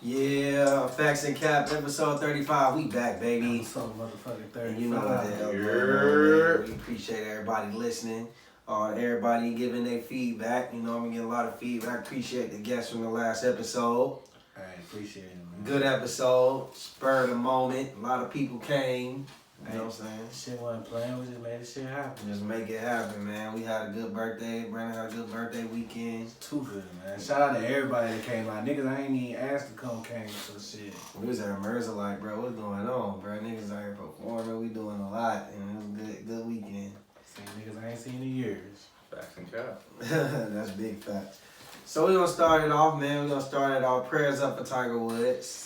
Yeah, Facts and Cap, episode 35. We back, baby. So motherfucking 35. And you know what the hell going on, man. We appreciate everybody listening. Everybody giving their feedback. You know, I'm getting a lot of feedback. Appreciate the guests from the last episode. I appreciate it, man. Good episode. Spur of the moment. A lot of people came. You know what I'm saying? Shit wasn't playing. We just made this shit happen. Just make it happen, man. We had a good birthday. Brandon had a good birthday weekend. Too good, man. Shout out to everybody that came out. Niggas I ain't even asked to come came so shit. We was at Mercer like, bro, what's going on, bro? Niggas out here performing. We doing a lot. And it was a good weekend. Same niggas I ain't seen in years. Facts and Cap. That's big facts. So we're going to start it off, man. We're going to start it off. Prayers up for Tiger Woods.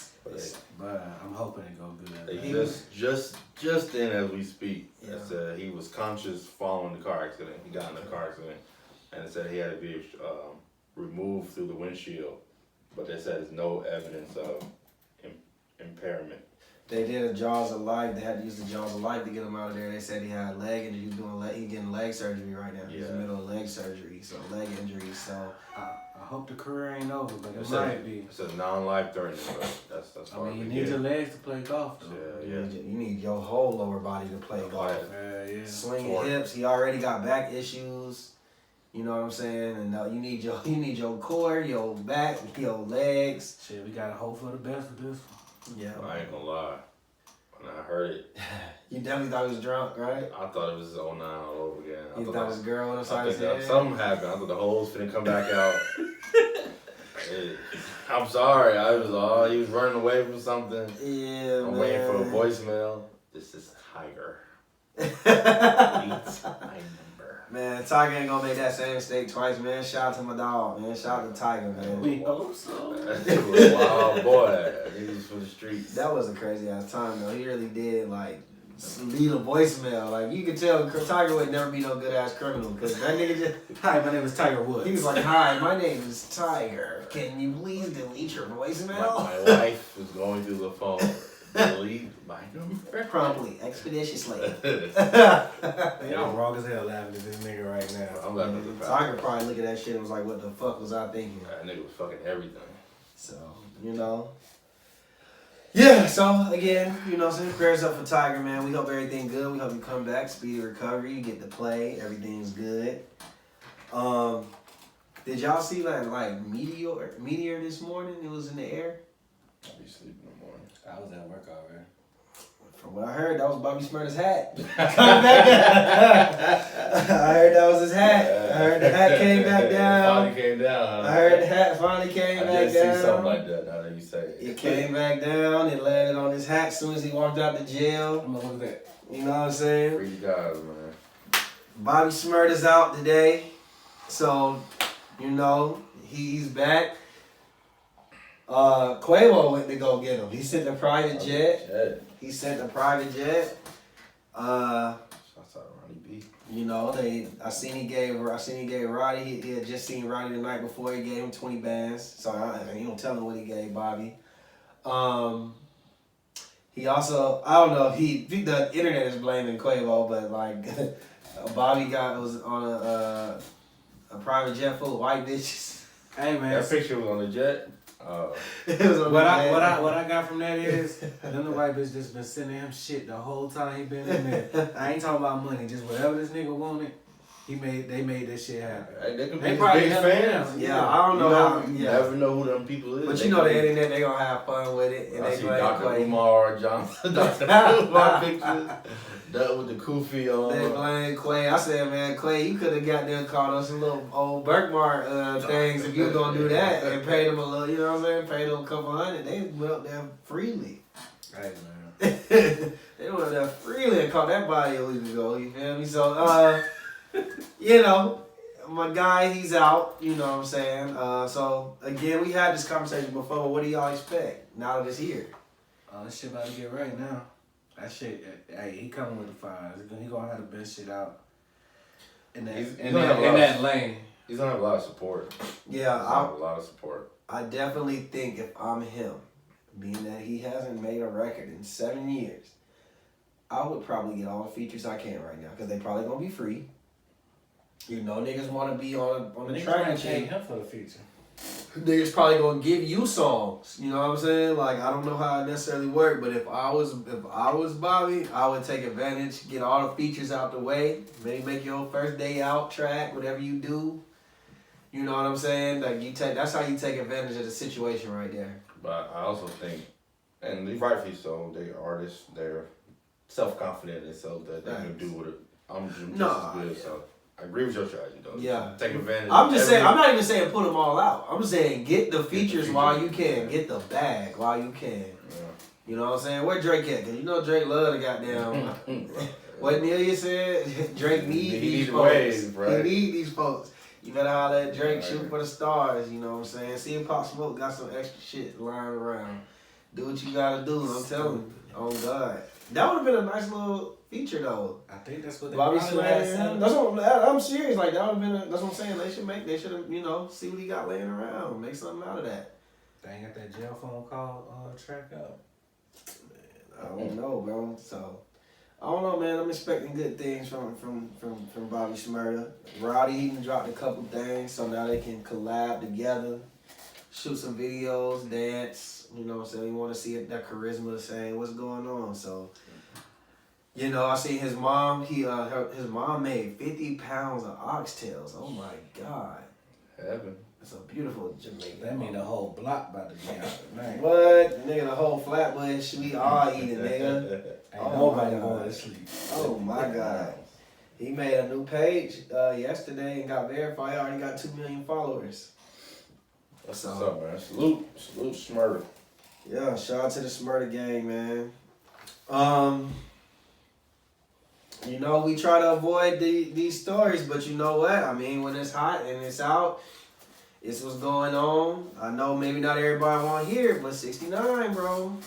But I'm hoping it go good. He just in as we speak, it said he was conscious following the car accident. He got in a car accident, and it said he had to be removed through the windshield. But they said there's no evidence of impairment. They did a jaws of life. They had to use the jaws of life to get him out of there. They said he had a leg injury. He's getting leg surgery right now. He's in the middle of leg surgery, so leg injury. So I hope the career ain't over, but it might be. It's a non-life threatening, but that's I mean, you need your legs to play golf, though. Yeah. You need your whole lower body to play golf. Yeah. Swinging hips. He already got back issues. You know what I'm saying? And you need your core, your back, your legs. Shit, we gotta hope for the best with this one. Yeah. I ain't gonna lie. When I heard it, you definitely thought he was drunk, right? I thought it was 09 all over again. You thought it was a girl on the side of his head? Something happened. I thought the holes finna come back out. I'm sorry. He was running away from something. Yeah, I'm man. waiting for a voicemail. This is Tiger. Beats my number. Man, Tiger ain't gonna make that same mistake twice, man. Shout out to my dog, man. Shout out to Tiger, man. We hope so. Wow, boy. He was for the streets. That was a crazy ass time, though. He really did, leave a voicemail. Like, you could tell Tiger would never be no good ass criminal, because that nigga just... Hi, my name is Tiger Woods. He was like, hi, my name is Tiger. Can you please delete your voicemail? My wife was going through the phone. Delete my number. Promptly, expeditiously. Y'all wrong as hell laughing at this nigga right now. I'm laughing at the fact. Tiger probably looked at that shit and was like, what the fuck was I thinking? That nigga was fucking everything. So, you know. Yeah, so again, you know what I'm saying? Prayers up for Tiger, man. We hope everything good. We hope you come back, speedy recovery, you get to play, everything's good. Did y'all see that meteor this morning? It was in the air. I'll be sleeping in the morning. I was at work already. From what I heard, that was Bobby Smurder's hat. Coming back. I heard that was his hat. I heard the hat came back down. Finally came down. I heard the hat finally came back down. I did see something like that now that you say it. It came back down. It landed on his hat as soon as he walked out the jail. I'm gonna look at that. You know what I'm saying? Free guys, man. Bobby Smurder's out today. So, you know, he's back. Quavo went to go get him. He sent a private jet. He sent a private jet. Shouts out Ronnie B. You know, I seen he gave Roddy. He had just seen Roddy the night before. He gave him 20 bands. So you don't tell him what he gave Bobby. He also, I don't know if the internet is blaming Quavo, but Bobby was on a private jet full of white bitches. Hey man, That picture was on the jet. It was on what the jet. I got from that is them the white bitch just been sending him shit the whole time he been in there. I ain't talking about money, just whatever this nigga wanted, they made that shit happen. Hey, they could be They his probably big held fans. him down. Yeah, I don't know how. You Yeah. never know who them people is. But you know the internet, they gonna have fun with it. And I they see play Dr. Quavo. Umar Johnson, Dr. Umar pictures. That with the kufi on. They blame Quay. I said, man, Quay, you could have got them called us some little old Birkmart things if you was gonna do that and paid them a little, you know what I'm saying? Paid them a couple $100. They went up there freely. Hey man. They went up there freely and caught that body a week ago. You feel me? So, you know, my guy, he's out. You know what I'm saying? So again, we had this conversation before. What do y'all expect now that it's here? This shit about to get right now. That shit, hey, he coming with the fires. He gonna have the best shit out in that lane. He's gonna have a lot of support. Yeah, A lot of support. I definitely think if I'm him, being that he hasn't made a record in 7 years, I would probably get all the features I can right now because they probably gonna be free. You know, niggas want to be on the track and paying shit. him for the feature. niggas probably gonna give you songs. You know what I'm saying? Like I don't know how it necessarily work, but if I was Bobby, I would take advantage, get all the features out the way, maybe make your first day out track, whatever you do. You know what I'm saying? Like that's how you take advantage of the situation right there. But I also think, and rightfully so, they artists, they're self-confident in themselves that they can do what I'm just as good. So I agree with your strategy though. Yeah. Take advantage. I'm just saying, I'm not even saying put them all out. I'm saying get the features while you can. Get the bag while you can. Yeah. You know what I'm saying? Where Drake at? Cause you know Drake love the goddamn. What Nelia said, Drake need these folks. Waves, right? He need these folks. You better holler at Drake, shoot for the stars, you know what I'm saying? See if Pop Smoke got some extra shit lying around. Do what you gotta do, I'm telling you. Oh God. That would have been a nice little feature though. I think that's what they Bobby probably had Slam. said. That's what I'm serious. Like that would have been. That's what I'm saying. They should have. You know, see what he got laying around. Make something out of that. They ain't got that jail phone call track up. I don't know, bro. So I don't know, man. I'm expecting good things from Bobby Shmurda. Rowdy even dropped a couple things, so now they can collab together, shoot some videos, dance. You know what I'm saying? You want to see that charisma the same. What's going on? So. You know, I seen his mom. His mom made 50 pounds of oxtails. Oh my God, Heaven. it's a beautiful Jamaican. That mean the whole block about to be out tonight. What, nigga? The whole Flatbush, we all eating, nigga. Ain't Oh nobody my going God. to sleep. Oh my God. He made a new page yesterday and got verified. He already got 2 million followers. What's up, man? Salute Smurder. Yeah, shout out to the Smurder gang, man. You know, we try to avoid these stories, but you know what? I mean, when it's hot and it's out, it's what's going on. I know maybe not everybody want to hear it, but 69, bro.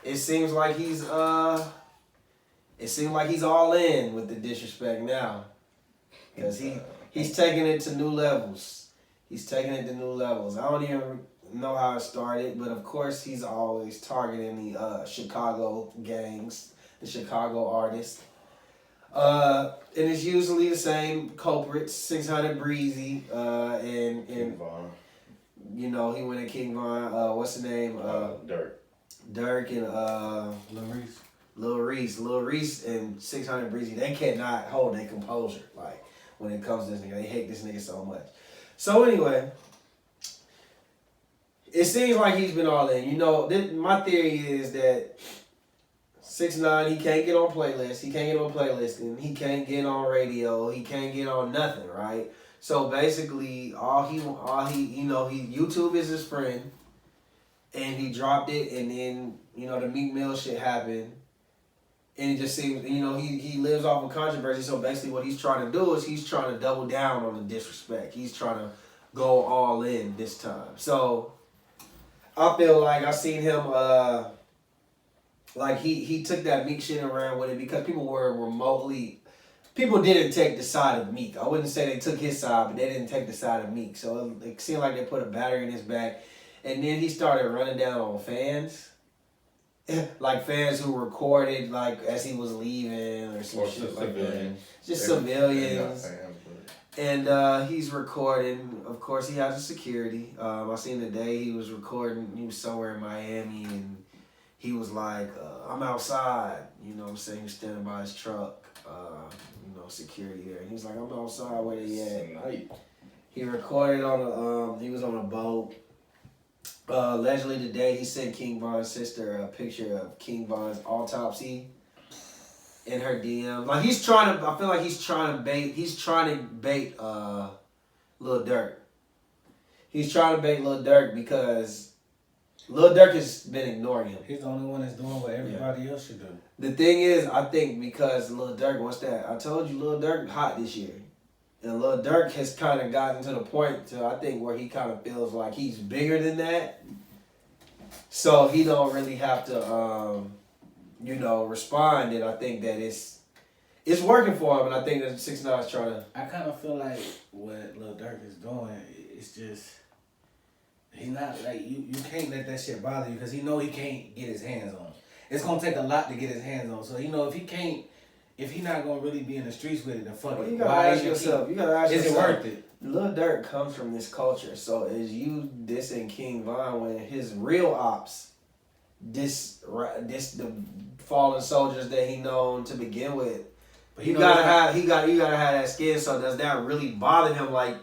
It seems like he's all in with the disrespect now. Because he's taking it to new levels. He's taking it to new levels. I don't even know how it started, but of course he's always targeting the Chicago gangs. The Chicago artist. And it's usually the same culprits, 600 Breezy, and King Von. You know, he went at King Von, what's the name? Dirk and Lil Reese and 600 Breezy, they cannot hold their composure, like, when it comes to this nigga. They hate this nigga so much. So anyway, it seems like he's been all in. You know, my theory is that 6ix9ine, he can't get on playlists. He can't get on playlisting. He can't get on radio. He can't get on nothing, right? So basically, YouTube is his friend, and he dropped it, and then the Meek Mill shit happened, and it just seems he lives off of controversy. So basically, what he's trying to do is he's trying to double down on the disrespect. He's trying to go all in this time. So I feel like I seen him. Like he took that Meek shit and ran with it because people didn't take the side of Meek. I wouldn't say they took his side, but they didn't take the side of Meek. So it seemed like they put a battery in his back. And then he started running down on fans. Like fans who recorded like as he was leaving or some shit like that. Just civilians. And he's recording. Of course, he has a security. I seen the day he was recording. He was somewhere in Miami and he was like, I'm outside, you know what I'm saying? He was standing by his truck, security there. And he was like, I'm outside, where they at? He recorded he was on a boat. Allegedly today, he sent King Von's sister a picture of King Von's autopsy in her DM. Like, I feel like he's trying to bait Lil Durk. He's trying to bait Lil Durk because Lil Durk has been ignoring him. He's the only one that's doing what everybody else should do. The thing is, I think because Lil Durk, what's that? I told you Lil Durk hot this year. And Lil Durk has kind of gotten to the point to, I think, where he kind of feels like he's bigger than that. So he don't really have to, respond. And I think that it's working for him. And I think that 6ix9ine is trying to... I kind of feel like what Lil Durk is doing, it's just... He's not like you can't let that shit bother you because he know he can't get his hands on. It's gonna take a lot to get his hands on. So if he not gonna really be in the streets with it, then fuck it. You gotta ask yourself. Is it worth it? Lil Durk comes from this culture, so is you dissing King Von when his real ops this the fallen soldiers that he known to begin with. But You gotta have that skin. So does that really bother him? Like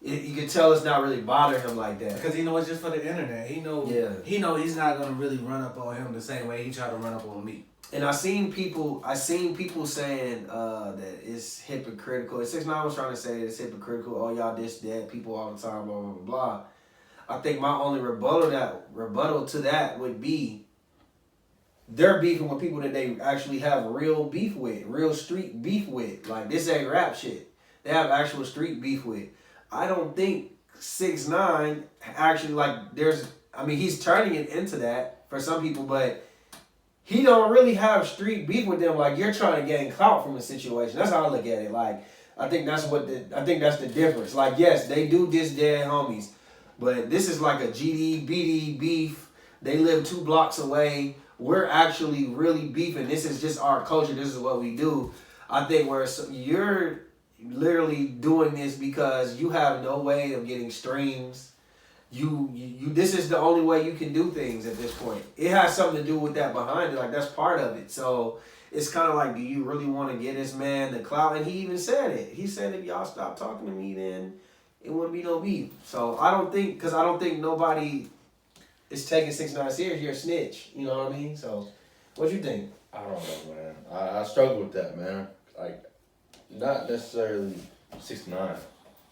you can tell it's not really bothering him like that. because he know it's just for the internet. He know he's not gonna really run up on him the same way he tried to run up on me. And I seen people saying that it's hypocritical. And 6ix9ine was trying to say it's hypocritical. Oh, y'all diss dead people all the time, blah blah blah blah. I think my only rebuttal to that would be they're beefing with people that they actually have real beef with, real street beef with. Like this ain't rap shit. They have actual street beef with. I don't think 6ix9ine actually he's turning it into that for some people, but he don't really have street beef with them. Like you're trying to gain clout from the situation. That's how I look at it. Like I think that's the difference. Like yes, they do diss dead homies, but this is like a GD BD beef. They live 2 blocks away. We're actually really beefing. This is just our culture. This is what we do. I think where you're literally doing this because you have no way of getting streams. You this is the only way you can do things at this point. It has something to do with that behind it. Like that's part of it. So it's kind of like, do you really want to get this man the clout? And he even said it. He said if y'all stop talking to me, then it wouldn't be no beef. So I don't think nobody is taking 6ix9ine serious. You're a snitch. You know what I mean? So what you think? I don't know, man. I struggle with that, man. Like, not necessarily 6ix9ine.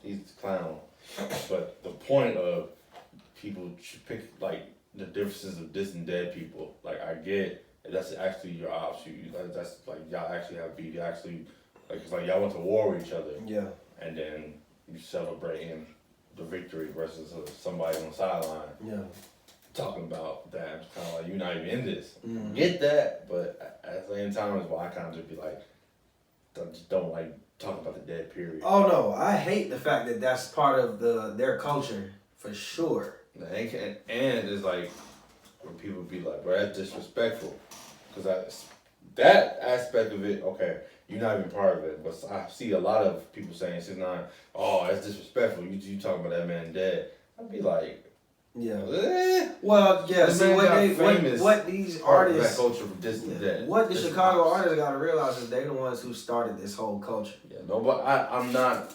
He's a clown. But the point of people should pick, like, the differences of dissing dead people. Like, I get that's actually your ops. That's, like, y'all actually have beef. You actually, like, it's like y'all went to war with each other. Yeah. And then you celebrating the victory versus somebody on the sideline. Yeah. Talking about that, it's kind of like you're not even in this. Mm-hmm. Get that, but at the same time, is why I kind of just be like, just don't like talking about the dead period. Oh no, I hate the fact that that's part of their culture for sure. And it's like when people be like, bro, that's disrespectful, because that aspect of it, okay, you're not even part of it. But I see a lot of people saying 6ix9ine, oh, that's disrespectful. You talking about that man dead? I'd be like. Yeah. Eh. Well, yeah. See what these artists, that culture from distant dead. what the Chicago artists got to realize is they the ones who started this whole culture. Yeah. No, but I'm not.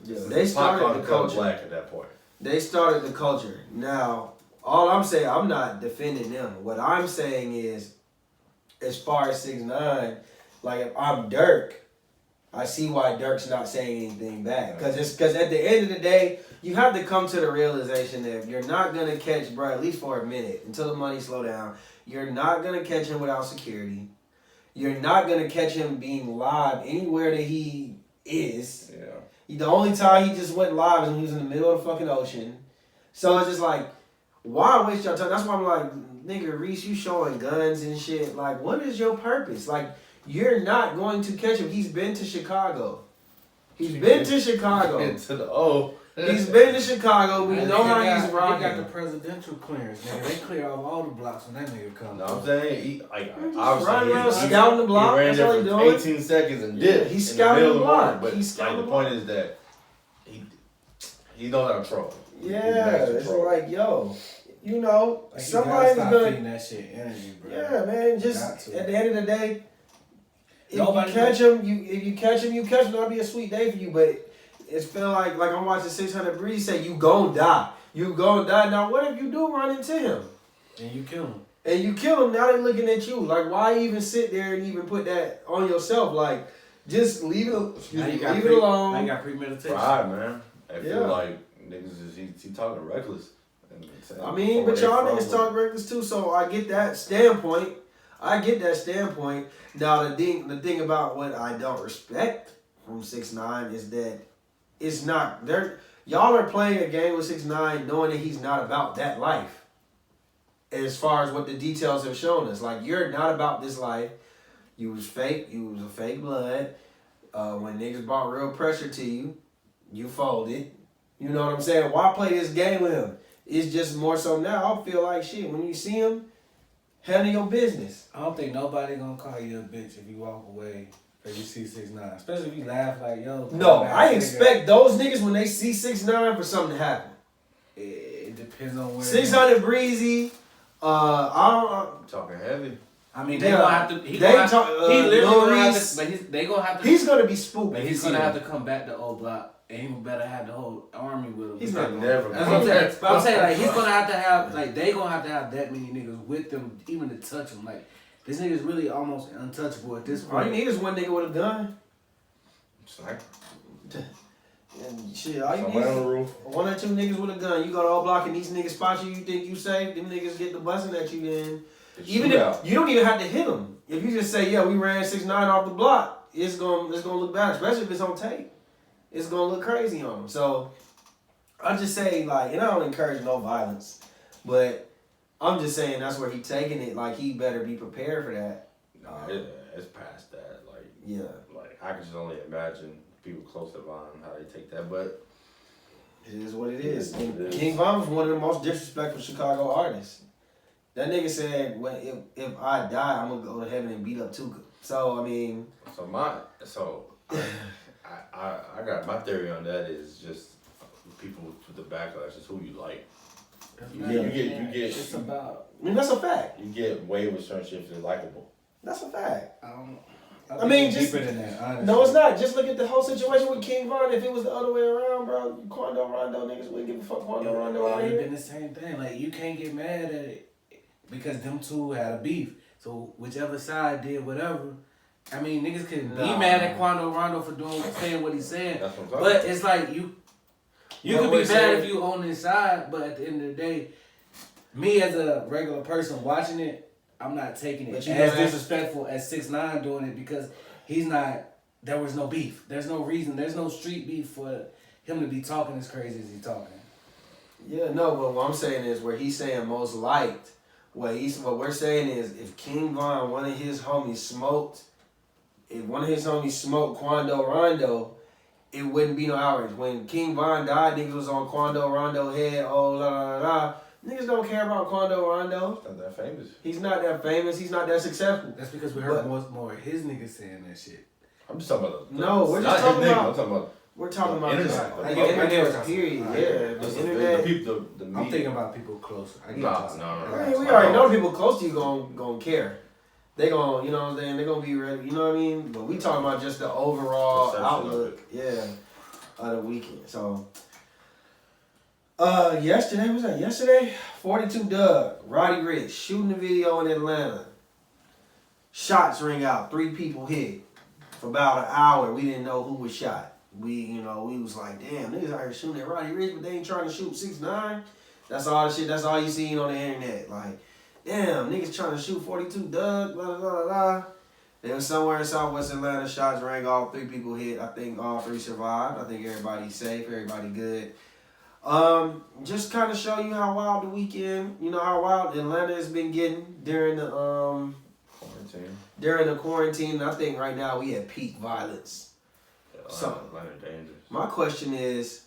They started the culture. Black at that point. They started the culture. Now, all I'm saying, I'm not defending them. What I'm saying is, as far as 6ix9ine, like if I'm Dirk, I see why Dirk's not saying anything back. Because at the end of the day, you have to come to the realization that you're not going to catch, bro, at least for a minute, until the money slow down, you're not going to catch him without security. You're not going to catch him being live anywhere that he is. Yeah. The only time he just went live is when he was in the middle of the fucking ocean. So it's just like, why waste your time? That's why I'm like, nigga, Reese, you showing guns and shit. Like, what is your purpose? Like, you're not going to catch him. He's been to Chicago. He's been to Chicago. He's been to Chicago. We know how he's rocking. He got the presidential clearance, nigga. They clear off all the blocks when that nigga comes. No, I'm saying he running around scouting the block. He ran That's there all for he doing. 18 seconds and dipped. He's scouting the block. But He's scouting the point is that he knows how to troll. Yeah, it's like, yo, you know, like somebody's gonna feeding that shit energy, bro. Yeah, man. Just at the end of the day, if you catch him, you catch him. That'll be a sweet day for you. But it's feeling like I'm watching 600 Breeze say, you gon' die. You gon' die. Now, what if you do run into him? And you kill him. And you kill him, now they're looking at you. Like, why even sit there and even put that on yourself? Like, just leave it alone. Now you got premeditation. Pride, man. I feel like niggas he talking reckless. I mean, but y'all niggas talk reckless too, so I get that standpoint. Now, the thing about what I don't respect from 6ix9ine is that it's not, y'all are playing a game with 6ix9ine knowing that he's not about that life. As far as what the details have shown us. Like, you're not about this life. You was fake. You was a fake blood. When niggas brought real pressure to you, you folded. You know what I'm saying? Why play this game with him? It's just more so now. I feel like shit. When you see him, handle your business. I don't think nobody gonna call you a bitch if you walk away If you see 6ix9ine, especially if you laugh like yo. No, I expect those niggas when they see 6ix9ine for something to happen. It depends on where. 600 Breezy. Talking heavy. I mean, they gonna have to. He literally Lil gonna have Reese, to. But they gonna have to. He's gonna be spooked. But he's gonna have to come back to old block, and he better have the whole army with him. He's not never. That's what I'm saying. But I'm saying like he's gonna have to have like they gonna have to have that many niggas with them even to touch him. Like this nigga's really almost untouchable at this point. All you need is one nigga with a gun. Sniper. And shit, all you need Somewhere on the is roof. one or two niggas with a gun. You go to all block and these niggas spot you. You think you safe? Them niggas get the busting at you. Then even if you don't even have to hit them. If you just say, yeah, we ran 6ix9ine off the block, it's gonna look bad, especially if it's on tape. It's gonna look crazy on them. So I just say like, and I don't encourage no violence, but I'm just saying that's where he taking it. Like he better be prepared for that. Nah, it's past that. Like Yeah. Like I can just only imagine people close to Von how they take that, but It is what it is. It is what it is. King Von was one of the most disrespectful Chicago artists. That nigga said, if I die, I'm gonna go to heaven and beat up Tuka. So I mean, I got my theory on that is just people with the backlash is who you like. You get. It's about. I mean that's a fact. You get way with certain shit if they're likable. That's a fact. I mean, just just deeper than that. Honestly. No, it's not. Just look at the whole situation with King Von. If it was the other way around, bro, Quando Rondo niggas wouldn't give a fuck. Quando Rondo out It's here. been the same thing. Like you can't get mad at it because them two had a beef. So whichever side did whatever. I mean, niggas can be mad at Quando Rondo for saying what he's saying. That's what I'm talking But about. it's like you can be mad if you on his side, but at the end of the day, me as a regular person watching it, I'm not taking it as disrespectful as 6ix9ine doing it because he's not. There was no beef. There's no reason. There's no street beef for him to be talking as crazy as he's talking. Yeah, no, but what I'm saying is where he's saying most liked. What we're saying is if King Von, one of his homies smoked Quando Rondo, it wouldn't be no outrage. When King Von died, niggas was on Quando Rondo head, oh la la la. Niggas don't care about Quando Rondo. He's not that famous. He's not that famous. He's not that successful. That's because we heard more of his niggas saying that shit. I'm just talking about We're just talking about. I'm talking about. We're talking about internet. just I the get internet. Period. Yeah, the internet. The people. The I'm media. thinking about people closer. No. I mean, we already know people close to you gonna care. They gonna, you know what I'm saying? They gonna be ready. You know what I mean? But we talking about just the overall Perception outlook. Yeah, of the weekend. So. Yesterday, was that yesterday? 42 Doug, Roddy Ricch, shooting the video in Atlanta. Shots ring out, 3 people hit. For about an hour, we didn't know who was shot. We was like, damn, niggas out here shooting at Roddy Ricch, but they ain't trying to shoot 6ix9ine. That's all the shit, that's all you seen on the internet. Like, damn, niggas trying to shoot 42 Doug, blah, blah, blah, blah. They was somewhere in Southwest Atlanta, shots rang off, 3 people hit. I think all 3 survived. I think everybody's safe, everybody good. Just kind of show you how wild the weekend, how wild Atlanta has been getting during the Quarantine. During the quarantine. I think right now we at peak violence. So Atlanta dangerous. my question is,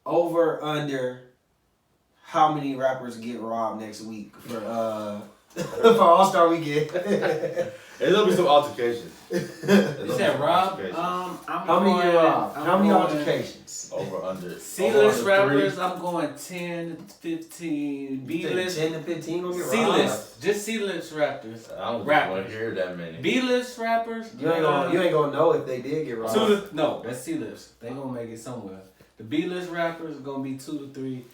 over under, how many rappers get robbed next week for for All-Star Weekend? There's gonna be some altercations. You said Rob? How many get robbed? How many altercations? Over under. C-list rappers, I'm going 10 to 15. B-list. 10 to 15 gonna get robbed? C-list. Just C-list rappers. I don't want to hear that many. B-list rappers. You ain't gonna know if they did get robbed. No, that's C-list. They gonna make it somewhere. The B-list rappers gonna be 2 to 3,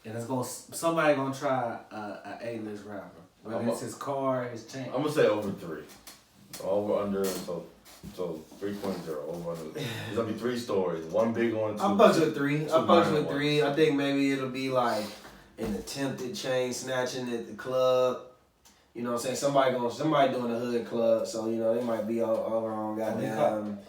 and somebody gonna try a A-list rapper. Whether it's his car, his chain. I'm gonna say over 3. Over under so 3.0 over under. There's gonna be 3 stories. One big one. I'll punch with 3. I think maybe it'll be like an attempted chain snatching at the club. You know what I'm saying? Somebody doing a hood club, so they might be over on goddamn.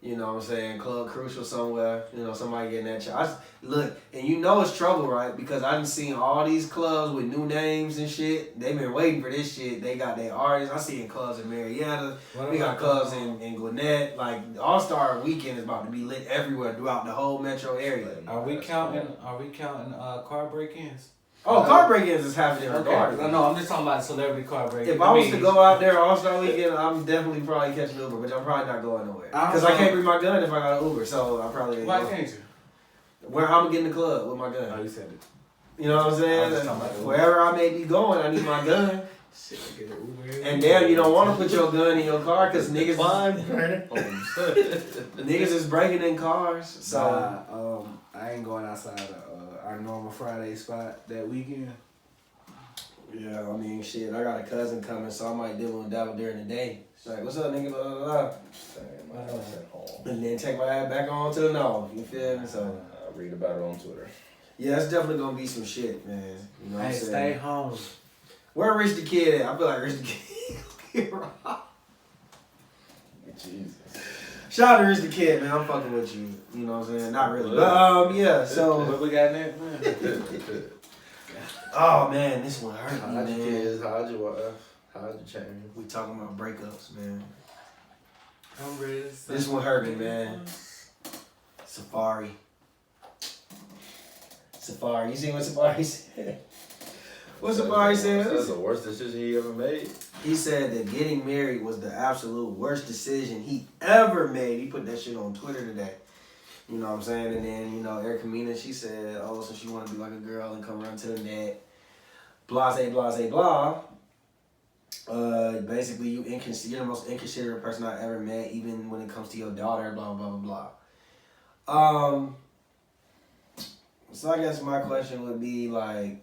You know what I'm saying? Club Crucial somewhere. Somebody getting that charge. Look, and it's trouble, right? Because I done seen all these clubs with new names and shit. They been waiting for this shit. They got their artists. I see in clubs in Marietta. We got clubs in Gwinnett. Like, All-Star Weekend is about to be lit everywhere throughout the whole metro area. Are we counting car break-ins? Oh, car break-ins is happening regardless. No, I'm just talking about celebrity car break-ins. If I was to go out there All-Star Weekend, I'm definitely probably catching Uber, but I'm probably not going nowhere. Because I can't bring my gun if I got an Uber, so I probably ain't Why going. can't you? Where I'm going to get in the club with my gun. Oh, you said it. You know what I'm saying? Wherever I may be going, I need my gun. And damn, you don't want to put your gun in your car because niggas, niggas is breaking in cars. So I ain't going outside of our normal Friday spot that weekend. Yeah, I mean, shit, I got a cousin coming, so I might deal with that during the day. It's like, what's up, nigga? Blah, blah, blah. And then take my ass back on to the north. You feel me? So I read about it on Twitter. Yeah, it's definitely gonna be some shit, man. You know what I'm saying? Stay home. Where Rich the Kid at? I feel like Rich the Kid. Jesus. Shout out to Rich the Kid, man. I'm fucking with you. You know what I'm saying? Not really. But yeah, so what we got next, man? Oh man, this one hurt me, How'd man. your kids? How'd you change? We talking about breakups, man. I'm ready. This one hurt me, man. Safari. You see what Safari said? What Safari said? That's the worst decision he ever made. He said that getting married was the absolute worst decision he ever made. He put that shit on Twitter today. You know what I'm saying? And then, you know, Erica Mena, she said, oh, so she want to be like a girl and come around to the net. Blase, blase, blah. Basically, you're the most inconsiderate person I ever met, even when it comes to your daughter, blah, blah, blah, blah. So I guess my question would be, like,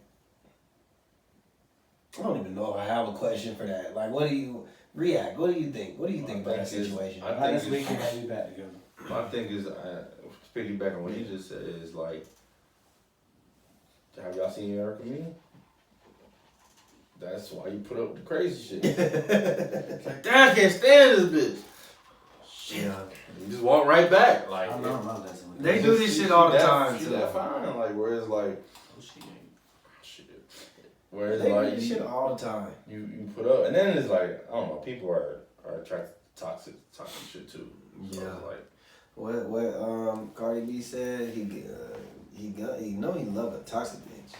I don't even know if I have a question for that. Like, what do you react? What do you think? What do you think about that situation? I think this weekend I'll be back together. My thing is, piggyback on what you just said, is like, have y'all seen Erica Mena? That's why you put up with the crazy shit. It's like, damn, I can't stand this bitch. Shit. Yeah. You just walk right back. Like, I know my lesson. They do this shit all the time, too. too. That fine. Like, whereas, like, She ain't. shit. Whereas, They like, do this shit all the time. You put up, and then it's like, I don't know, people are attracted to toxic shit too. So Yeah. Like, What Cardi B said, he loved a toxic bitch.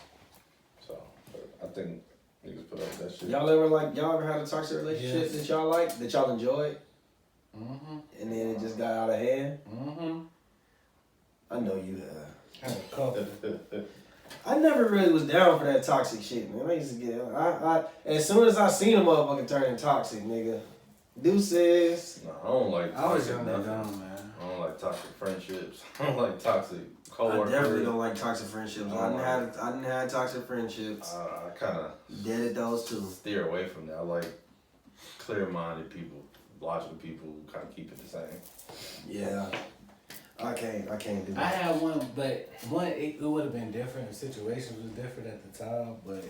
so but I think niggas put up that shit. Y'all ever had a toxic relationship that y'all liked, that y'all enjoyed, and then it just got out of hand? I know you have. Had a couple. I never really was down for that toxic shit, man. I used to get, as soon as I seen a motherfucker turning toxic, nigga, deuces. No, I don't like I was toxic young nothing. and dumb, man. I don't like toxic friendships. I don't like toxic I coworkers. definitely don't like toxic friendships. I didn't have toxic friendships. I kind of Dead at those two. steer away from that. I like clear-minded people, logical people who kind of keep it the same. Yeah. I can't do I that. had one, but it would have been different. The situation was different at the time, but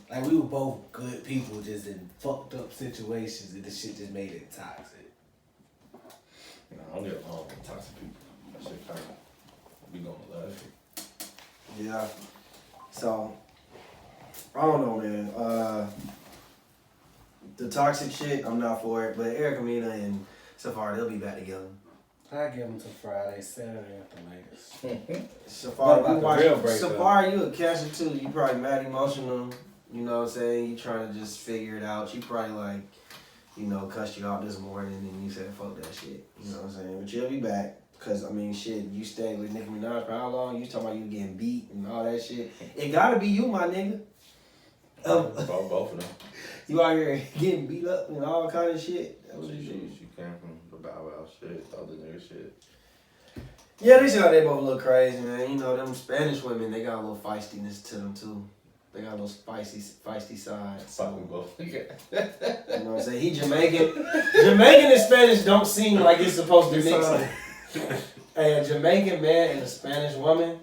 like we were both good people, just in fucked up situations, and the shit just made it toxic. You know, I don't get along with toxic people. That shit kind of be going left. Yeah. So, I don't know, man. The toxic shit, I'm not for it. But Erica Mena and Safari, they'll be back together. I give them to Friday, Saturday at the latest. Safari, What about you the watch real breakup? Safari, you a catcher too. You probably mad emotional. You know what I'm saying? You trying to just figure it out. She probably like, you know, cussed you out this morning and you said fuck that shit. You know what I'm saying? But you'll be back. Cause I mean shit, you stayed with Nicki Minaj for how long? You talking about you getting beat and all that shit. It gotta be you, my nigga. Both of them. You out here getting beat up and all kind of shit. That was She shit. came from the Bow Wow shit, the other nigga shit. Yeah, they said they both look crazy, man. You know, them Spanish women, they got a little feistiness to them too. They got a little feisty side. Fuck we both. You know what I'm saying? He Jamaican. Jamaican and Spanish don't seem like it's supposed to mix. Hey, a Jamaican man and a Spanish woman.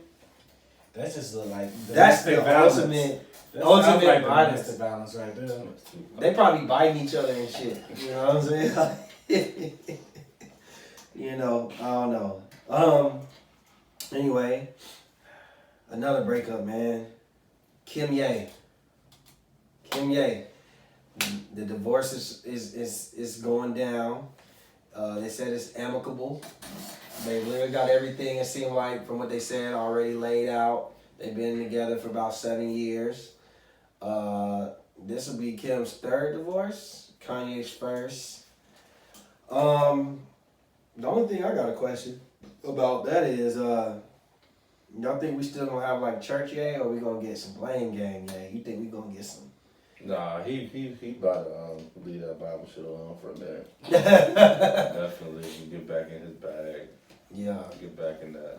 That's just like That's the ultimate like violence. domestic violence right there. They probably biting each other and shit. You know what I'm saying? You know, I don't know. Anyway, another breakup, man. Kim Ye. The divorce is going down. They said it's amicable. They literally got everything, it seemed like, from what they said, already laid out. They've been together for about 7 years. This will be Kim's third divorce. Kanye's first. The only thing I got a question about that is, y'all think we still gonna have like church yay, or we gonna get some blame game yay? You think we gonna get some? Nah, he about to leave that Bible shit alone for a minute. Definitely get back in his bag. Yeah. Get back in that.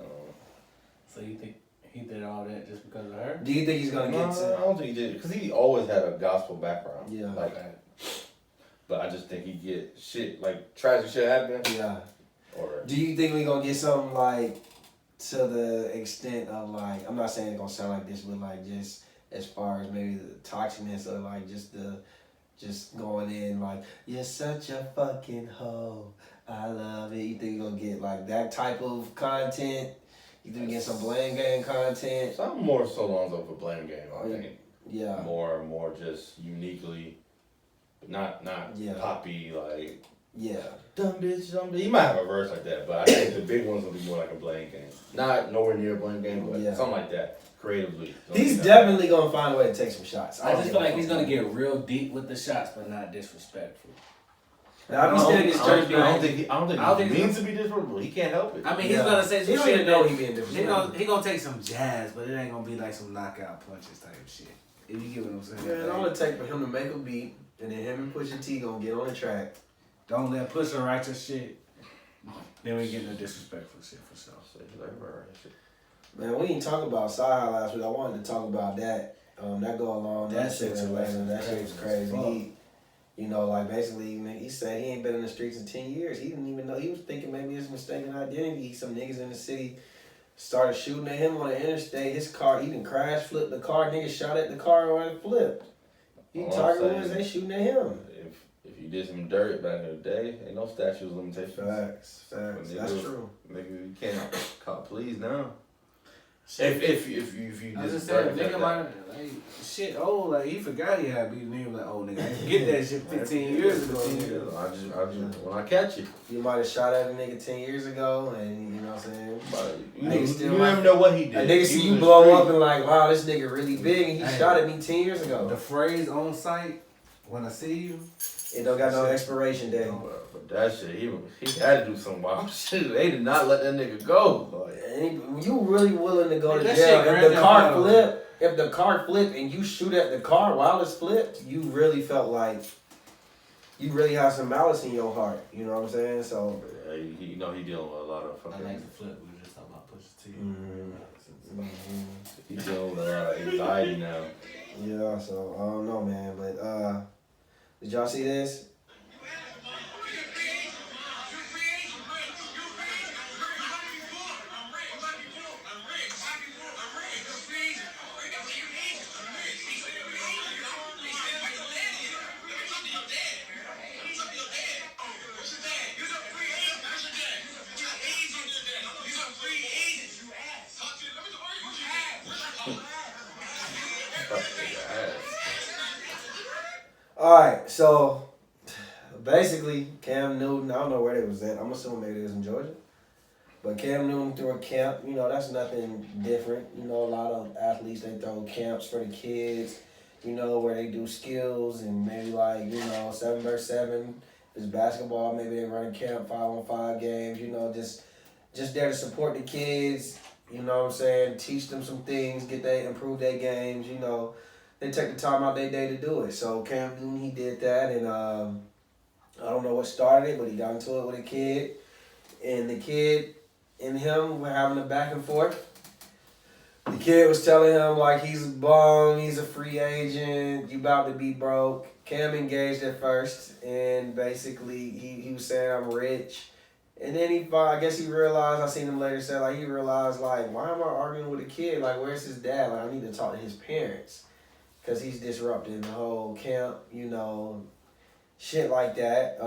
So you think he did all that just because of her? Do you think he's gonna get to? I don't think he did, because he always had a gospel background. Yeah. Like, but I just think he get shit, like tragic shit happen. Yeah. Or Do you think we gonna get something like to the extent of like, I'm not saying it's gonna sound like this, but like just as far as maybe the toxicness or like just going in like, you're such a fucking hoe, I love it. You think you're gonna get like that type of content? You think we get some blame game content? some more so long for blame game, I think. Yeah. More just uniquely, not Yeah. poppy like Yeah. dumb bitch, dumb bitch. He might have a verse like that, but I think the big ones will be more like a blame game. Not nowhere near a blame game, but Yeah. something like that. Creatively. He's definitely gonna find a way to take some shots. I just feel like he's gonna get real deep with the shots, but not disrespectful. Now, I'm still his church. I don't think he means to be disrespectful. He can't help it. I mean, he's gonna say some He don't shit. even know he being disrespectful. He gonna take some jazz, but it ain't gonna be like some knockout punches type shit. If you get what I'm saying. Man, all it take for him to make a beat, and then him and Pusha T gonna get on the track. Don't let Pusha write your shit. Then we get the disrespectful shit for sure. Man, we didn't talk about Sci last week. I wanted to talk about that. That go along. That shit was was That shit was crazy. fuck. He, like basically, he said he ain't been in the streets in 10 years. He didn't even know. He was thinking maybe it's mistaken identity. Some niggas in the city started shooting at him on the interstate. His car, he didn't crash, flipped the car. Niggas shot at the car or it flipped. He Tiger Woods, they shooting at him. If you did some dirt back in the day, ain't no statute of limitations. Facts. That's true. Nigga, you can't call police now. Shit. If you I just just said, dirt nigga, like shit old, like he forgot he had beat nigga like, oh nigga, I didn't get that shit 15 years ago. I just when I catch you. You might have shot at a nigga 10 years ago, and you know what I'm saying? You never know what he did. A nigga see you blow up and like, wow, this nigga really big, and he shot at me 10 years ago. The phrase on site, when I see you, it don't got no expiration date. But that shit, he had to do some wild shit. They did not let that nigga go. Like, You really willing to go to That jail? shit If the car flip and you shoot at the car while it's flipped, you really felt like you really have some malice in your heart. You know what I'm saying? So he dealing with a lot of fucking. I like the flip. We were just talking about Pusha T. He's dealing with a lot of anxiety now. Yeah, so I don't know, man. But did y'all see this? Alright, so basically Cam Newton, I don't know where they was at. I'm assuming maybe they was in Georgia. But Cam Newton threw a camp, that's nothing different. A lot of athletes, they throw camps for the kids, where they do skills and maybe 7-versus-7. If it's basketball, maybe they run a camp, 5-on-5 games, just there to support the kids, you know what I'm saying, teach them some things, improve their games, They take the time out their day to do it. So Cam Newton, he did that, and I don't know what started it, but he got into it with a kid, and the kid and him were having a back and forth. The kid was telling him he's a bum, he's a free agent, you about to be broke. Cam engaged at first, and basically he was saying I'm rich, and then I guess he realized. I seen him later say he realized why am I arguing with a kid? Where's his dad? I need to talk to his parents. Because he's disrupting the whole camp, shit like that.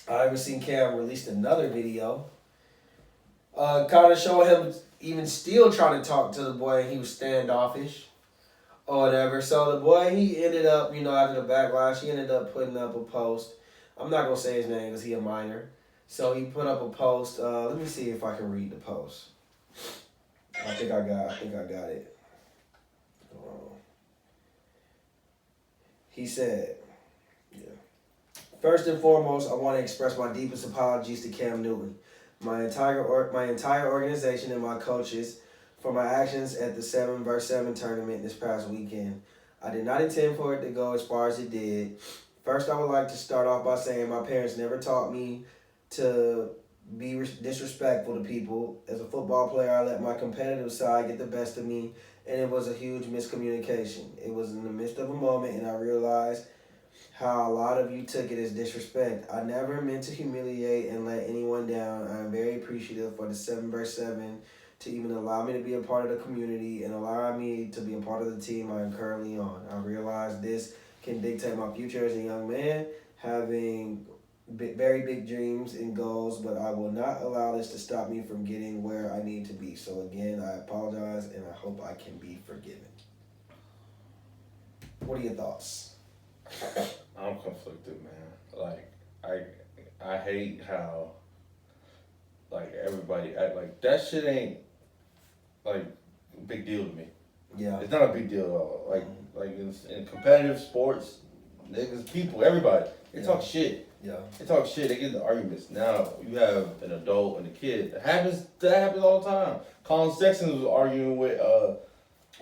I even seen Cam released another video. Kind of showing him even still trying to talk to the boy, and he was standoffish or whatever. So the boy, he ended up, after the backlash, he ended up putting up a post. I'm not going to say his name because he a minor. So he put up a post. Let me see if I can read the post. I think I got it. He said, first and foremost, I want to express my deepest apologies to Cam Newton, my entire organization, and my coaches for my actions at the 7vs7 tournament this past weekend. I did not intend for it to go as far as it did. First, I would like to start off by saying my parents never taught me to be disrespectful to people. As a football player, I let my competitive side get the best of me, and it was a huge miscommunication. It was in the midst of a moment, and I realized how a lot of you took it as disrespect. I never meant to humiliate and let anyone down. I am very appreciative for the 7vs7 to even allow me to be a part of the community and allow me to be a part of the team I am currently on. I realize this can dictate my future as a young man, having very big dreams and goals, but I will not allow this to stop me from getting where I need to be. So again, I apologize, and I hope I can be forgiven. What are your thoughts? I'm conflicted, man. Like, I hate how, like, everybody act like that shit ain't, like, a big deal to me. Yeah. It's not a big deal at all. Like in competitive sports, niggas, people, everybody, they talk shit. Yeah. They talk shit, they get into arguments. Now, you have an adult and a kid. That happens all the time. Colin Sexton was arguing with,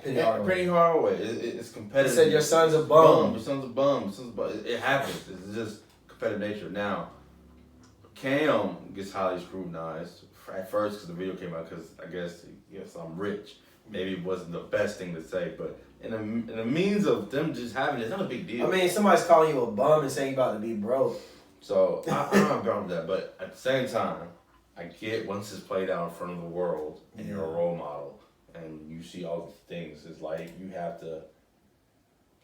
Penny Hardaway. It's competitive. He said your son's a bum. Your son's a bum. It happens. It's just competitive nature. Now, Cam gets highly scrutinized at first because the video came out because I guess I'm rich. Maybe it wasn't the best thing to say, but in the means of them just having it, it's not a big deal. I mean, somebody's calling you a bum and saying you about to be broke. So I'm not about that, but at the same time, I get once it's played out in front of the world and you're a role model. And you see all the things, it's like you have to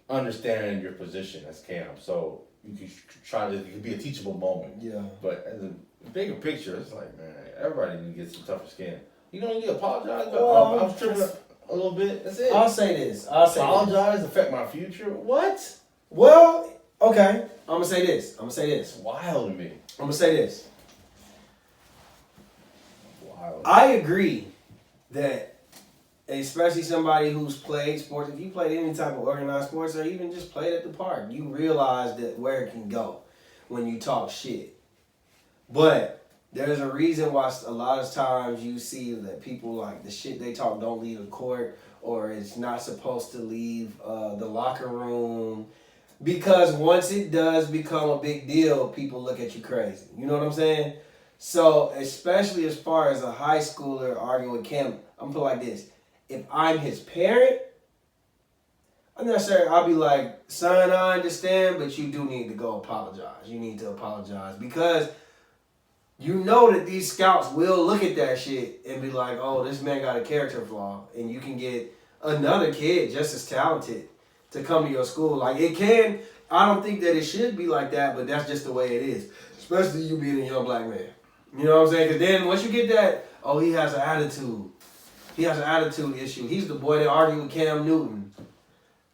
understand your position as Cam. So you can it could be a teachable moment. Yeah. But as a bigger picture, it's like, man, everybody need to get some tougher skin. You don't need to apologize. Well, I was tripping a little bit. That's it. I'll say this. Apologize, affect my future. What? Well, okay. I'm gonna say this. It's wild to me. I'm gonna say this. Wild. I agree that, especially somebody who's played sports, if you played any type of organized sports or even just played at the park, you realize that where it can go when you talk shit. But there's a reason why a lot of times you see that people, like, the shit they talk don't leave the court, or it's not supposed to leave the locker room, because once it does become a big deal, people look at you crazy. You know what I'm saying? So especially as far as a high schooler arguing with Cam, I'm gonna put it like this. If I'm his parent, I'm not sure. I'll be like, son, I understand, but you do need to go apologize. You need to apologize because you know that these scouts will look at that shit and be like, oh, this man got a character flaw. And you can get another kid just as talented to come to your school. Like, it can, I don't think that it should be like that, but that's just the way it is. Especially you being a young black man. You know what I'm saying? Because then once you get that, oh, he has an attitude. He has an attitude issue. He's the boy that argued with Cam Newton.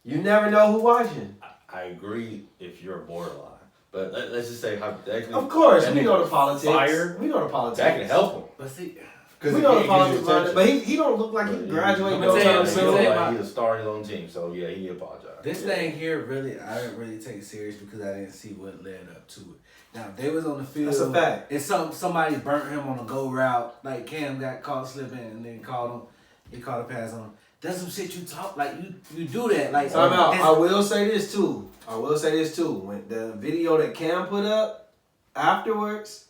You never know who's watching. I agree if you're borderline. But let's just say hypothetically. Of course, we know the politics. We know the politics. That can help him. But see, we know the politics about it. But he don't look like he graduated no time soon. He's a star in his own team, so yeah, he apologized. This thing here, really, I didn't really take it serious because I didn't see what led up to it. Now, if they was on the field, that's a fact. And somebody burnt him on a go route, like Cam got caught slipping and then he called a pass on him. That's some shit you talk, like, you do that. Like, time out. I will say this too. When the video that Cam put up afterwards,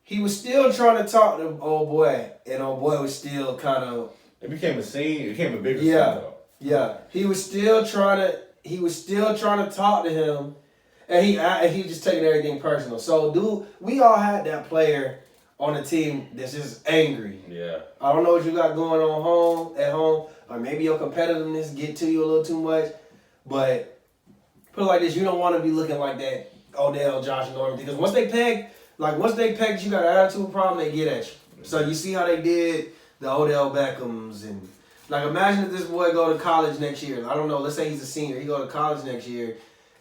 he was still trying to talk to old boy, and old boy was still kind of. It became a scene. It became a bigger scene though. Yeah. He was still trying to talk to him, and he just taking everything personal. So, dude, we all had that player on the team that's just angry. Yeah. I don't know what you got going on at home, or maybe your competitiveness get to you a little too much, but put it like this, you don't want to be looking like that Odell, Josh Norman, because once they peg you got an attitude problem, they get at you. So you see how they did the Odell Beckhams, and like, imagine if this boy go to college next year. I don't know, let's say he's a senior, he go to college next year,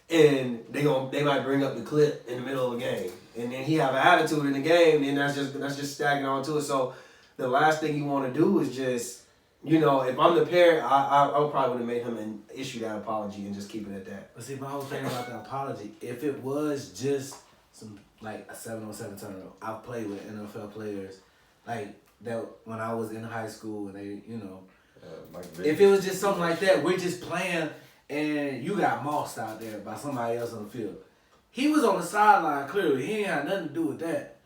and they might bring up the clip in the middle of a game, and then he have an attitude in the game, and that's just stacking on to it. So the last thing you want to do is just, if I'm the parent, I probably would have made him issue that apology and just keep it at that. But see, my whole thing about the apology, if it was just some like a 7-on-7 tournament, I've played with NFL players like that when I was in high school and they, if it was just something like that, we're just playing and you got mossed out there by somebody else on the field. He was on the sideline, clearly. He ain't had nothing to do with that.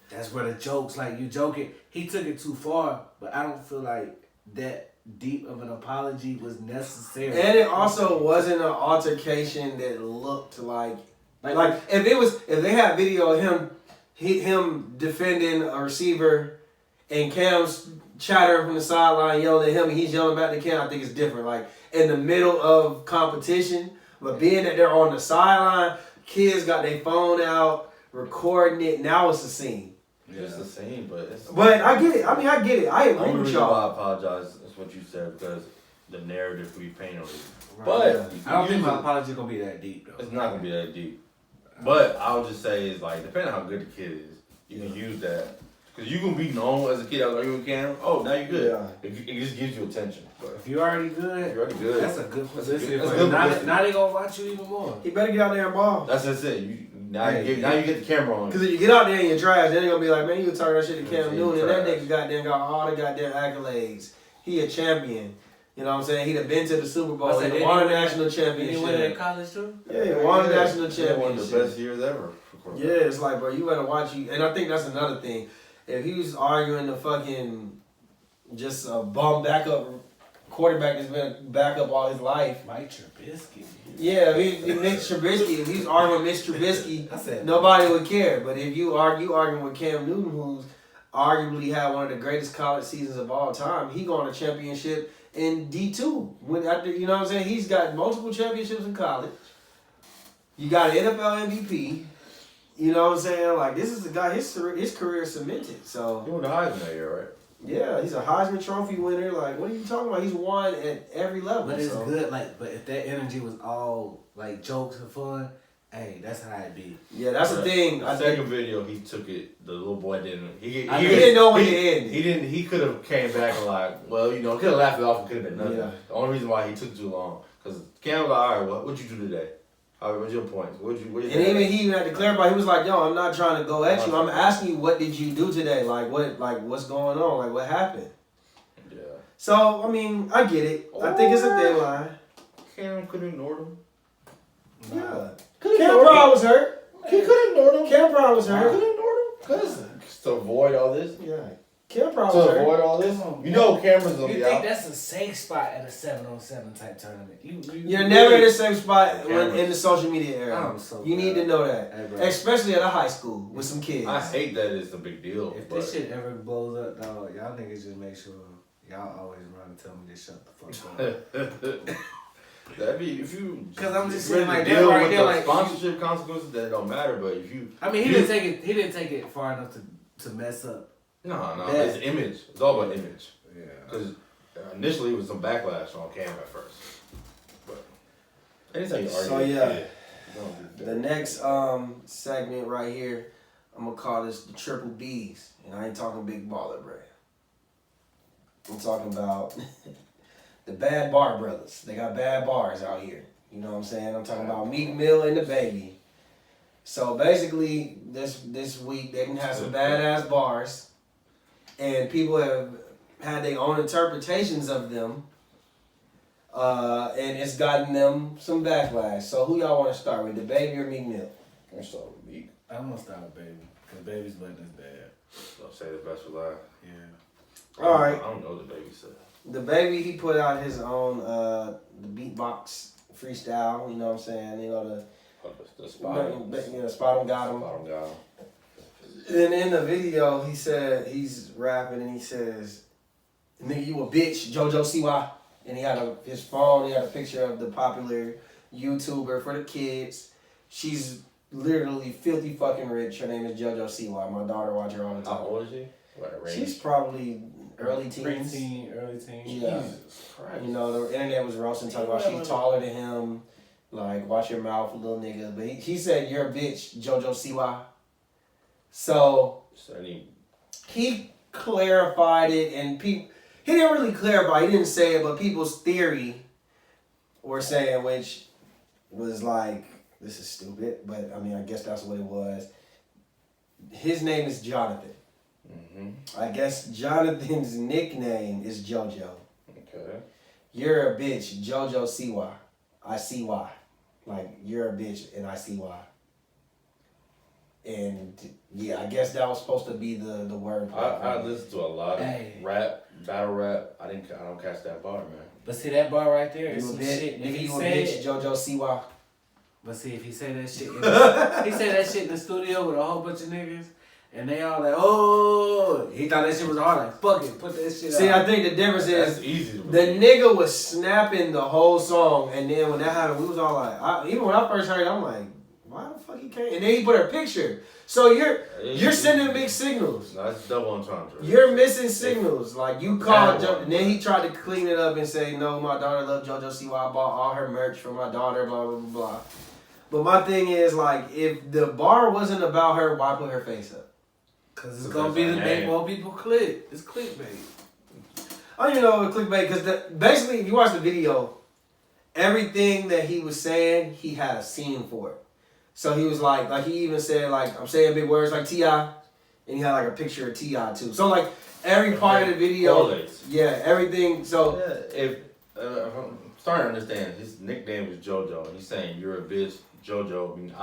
That's where the jokes, like you joking, he took it too far, but I don't feel like that deep of an apology was necessary. And it also wasn't an altercation that looked like if they had video of him defending a receiver and Cam's chattering from the sideline, yelling at him, and he's yelling back to Cam, I think it's different. Like in the middle of competition, but being that they're on the sideline, kids got their phone out, recording it. Now it's a scene. Yeah. It's the same, but I get it. I get it. I agree with y'all. I apologize. That's what you said because the narrative we paint on it. Right. But I don't think my apology is gonna be that deep though. It's not gonna be that deep. But I would just say is like depending on how good the kid is, you can use that because you can be known as a kid. I was like, you can. Oh, now you're good. Yeah. It just gives you attention. But if you're already good, that's a good position. Now they gonna watch you even more. He better get out there and ball. That's it. Now you get the camera on. Because if you get out there and you're trash, then they're going to be like, man, you were talking that shit to Cam Newton, and that nigga goddamn got all the goddamn accolades. He a champion. You know what I'm saying? He'd have been to the Super Bowl. He won a national championship. He went in college too? Yeah, he won a national championship. One of the best years ever. Yeah, it's like, bro, you better watch you. And I think that's another thing. If he was arguing the fucking just a bum backup quarterback that's been backup all his life. Mike Trubisky. Yeah, Mitch Trubisky. If he's arguing Mitch Trubisky, nobody would care. But if you arguing with Cam Newton, who's arguably had one of the greatest college seasons of all time, he got a championship in D2. You know what I'm saying? He's got multiple championships in college. You got an NFL MVP. You know what I'm saying? Like, this is the guy, his career cemented. So he won the Heisman that year, right? Yeah, he's a Heisman Trophy winner. Like, what are you talking about? He's won at every level. But it's good. But if that energy was all like jokes and fun, hey, that's how it be. Yeah, that's the thing. The second video, he took it. The little boy didn't. He didn't know when it ended. He didn't. He could have came back and like, well, could have laughed it off and could have been nothing. Yeah. The only reason why he took too long because Cam was like, all right, what'd you do today? What's your point? He even had to clarify. He was like, "Yo, I'm not trying to go at you. I'm asking you, what did you do today? What's going on? Like, what happened?" Yeah. So, I mean, I get it. I think it's a thin line. Cam could have ignored him. Yeah. Cam Brown was hurt. He could have ignored him. Cam Brown was hurt. Could have ignored him. To avoid all this. Yeah. Cam Brown was hurt. To avoid all this. Cameras will be out. You think that's a safe spot at a 7-on-7 type tournament? You're never in the same spot in the social media era. You need to know that. Hey, especially at a high school with some kids. I hate that it's a big deal. If this shit ever blows up, dog, y'all niggas just make sure y'all always run and tell me to shut the fuck up. That'd be if you. Because I'm just saying like deal that right with there, the like sponsorship consequences that don't matter. But if you, I mean, he didn't take it far enough to mess up. No, it's image. It's all about image. Yeah. Because initially it was some backlash on Cam at first, but anytime you argue. So yeah, the next segment right here, I'm gonna call this the Triple Bs, and I ain't talking big baller brand. I'm talking about the bad bar brothers. They got bad bars out here. You know what I'm saying? I'm talking about Meek Mill and the Baby. So basically, this week they didn't have some badass bars. And people have had their own interpretations of them. And it's gotten them some backlash. So who y'all want to start with, the Baby or Meek Mill? I'm gonna start with Meek. I'm gonna start with Baby. Because Baby's button is bad. I'll say the best for last. Yeah. Alright. I don't know what the Baby said. The Baby, he put out his own the beatbox freestyle. You know what I'm saying? You know, the spot. Spot 'em got him. Spot 'em got him. And in the video, he said, he's rapping and he says, "Nigga, you a bitch, JoJo CY." And he had his phone, he had a picture of the popular YouTuber for the kids. She's literally filthy fucking rich. Her name is JoJo CY. My daughter watch her all the time. How old is she? She's probably early teens. Early teens. Yeah. Jesus Christ. You know, the internet was roasting, talking about she's taller than him. Like, watch your mouth, little nigga. But he said, "You're a bitch, JoJo CY." So he clarified it, and he didn't really clarify. He didn't say it, but people's theory were saying, which was like, this is stupid, but I mean, I guess that's what it was. His name is Jonathan. Mm-hmm. I guess Jonathan's nickname is JoJo. Okay. You're a bitch, JoJo see why. I see why. Like, you're a bitch and I see why. And yeah, I guess that was supposed to be the word. I listen to a lot of rap, battle rap. I don't catch that bar, man. But see that bar right there is some bitch, shit. If you a bitch, JoJo see why. But see, if he say that shit, he say that shit in the studio with a whole bunch of niggas, and they all like, oh, he thought that shit was hard. Like, fuck it, put that shit out. See, I think the difference is easy the nigga was snapping the whole song, and then when that happened, we was all like, even when I first heard it, I'm like, why the fuck he came? And then he put a picture. So you're sending mixed signals. No, it's double entendre. You're missing signals. Like, you called and then he tried to clean it up and say, no, my daughter loved JoJo See why I bought all her merch for my daughter, blah, blah, blah, blah. But my thing is, like, if the bar wasn't about her, why put her face up? Because it's going to be the make more people click. It's clickbait. I don't even know what clickbait, because basically, if you watch the video, everything that he was saying, he had a scene for it. So he was like he even said, like, I'm saying big words like T.I., and he had like a picture of T.I. too. So like every part of the video, yeah, everything. So if I'm starting to understand, his nickname is JoJo. He's saying you're a bitch, JoJo. I mean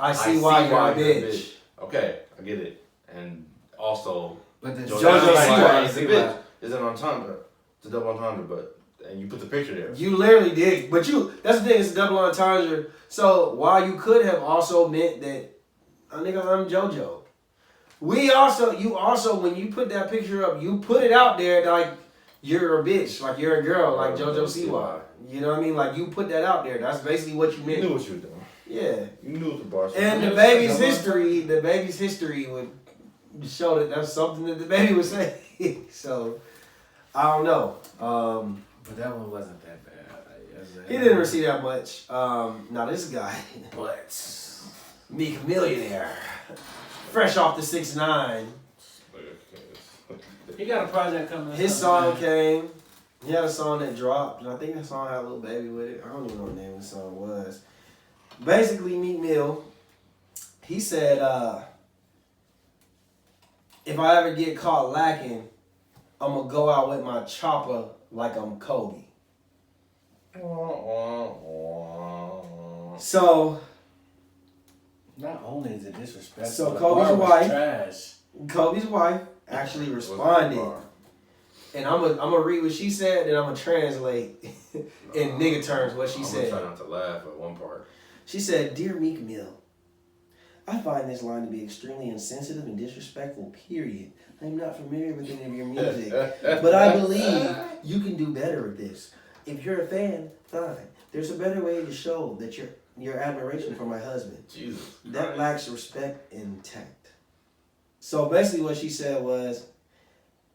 I see why you're a bitch. Okay, I get it. And also, but the JoJo see is a bitch. It's an entendre. It's a double entendre, but. And you put the picture there. You literally did. But that's the thing, it's a double entendre. So while you could have also meant that, nigga, I'm JoJo. You also, when you put that picture up, you put it out there like you're a bitch, like you're a girl, like JoJo Siwa. You know what I mean? Like you put that out there. That's basically what you meant. You knew what you were doing. Yeah. You knew what the bar. And the baby's history would show that that's something that the baby was saying. So, I don't know. But that one wasn't that bad. He didn't receive that much. Now this guy, but Meek Millionaire, fresh off the 6ix9ine. He got a project coming. His song came. He had a song that dropped, and I think that song had a little baby with it. I don't even know what the name of the song was. Basically, Meek Mill, he said, if I ever get caught lacking, I'm gonna go out with my chopper like I'm Kobe. So, not only is it disrespectful, so Kobe's wife actually responded, and I'm gonna read what she said, and I'm gonna translate in nigga terms what she said. I'm gonna try not to laugh at one part. She said, "Dear Meek Mill, I find this line to be extremely insensitive and disrespectful, period. I'm not familiar with any of your music, but I believe you can do better with this. If you're a fan, fine. There's a better way to show that your admiration for my husband. Jesus that Christ. Lacks respect and tact." So basically what she said was,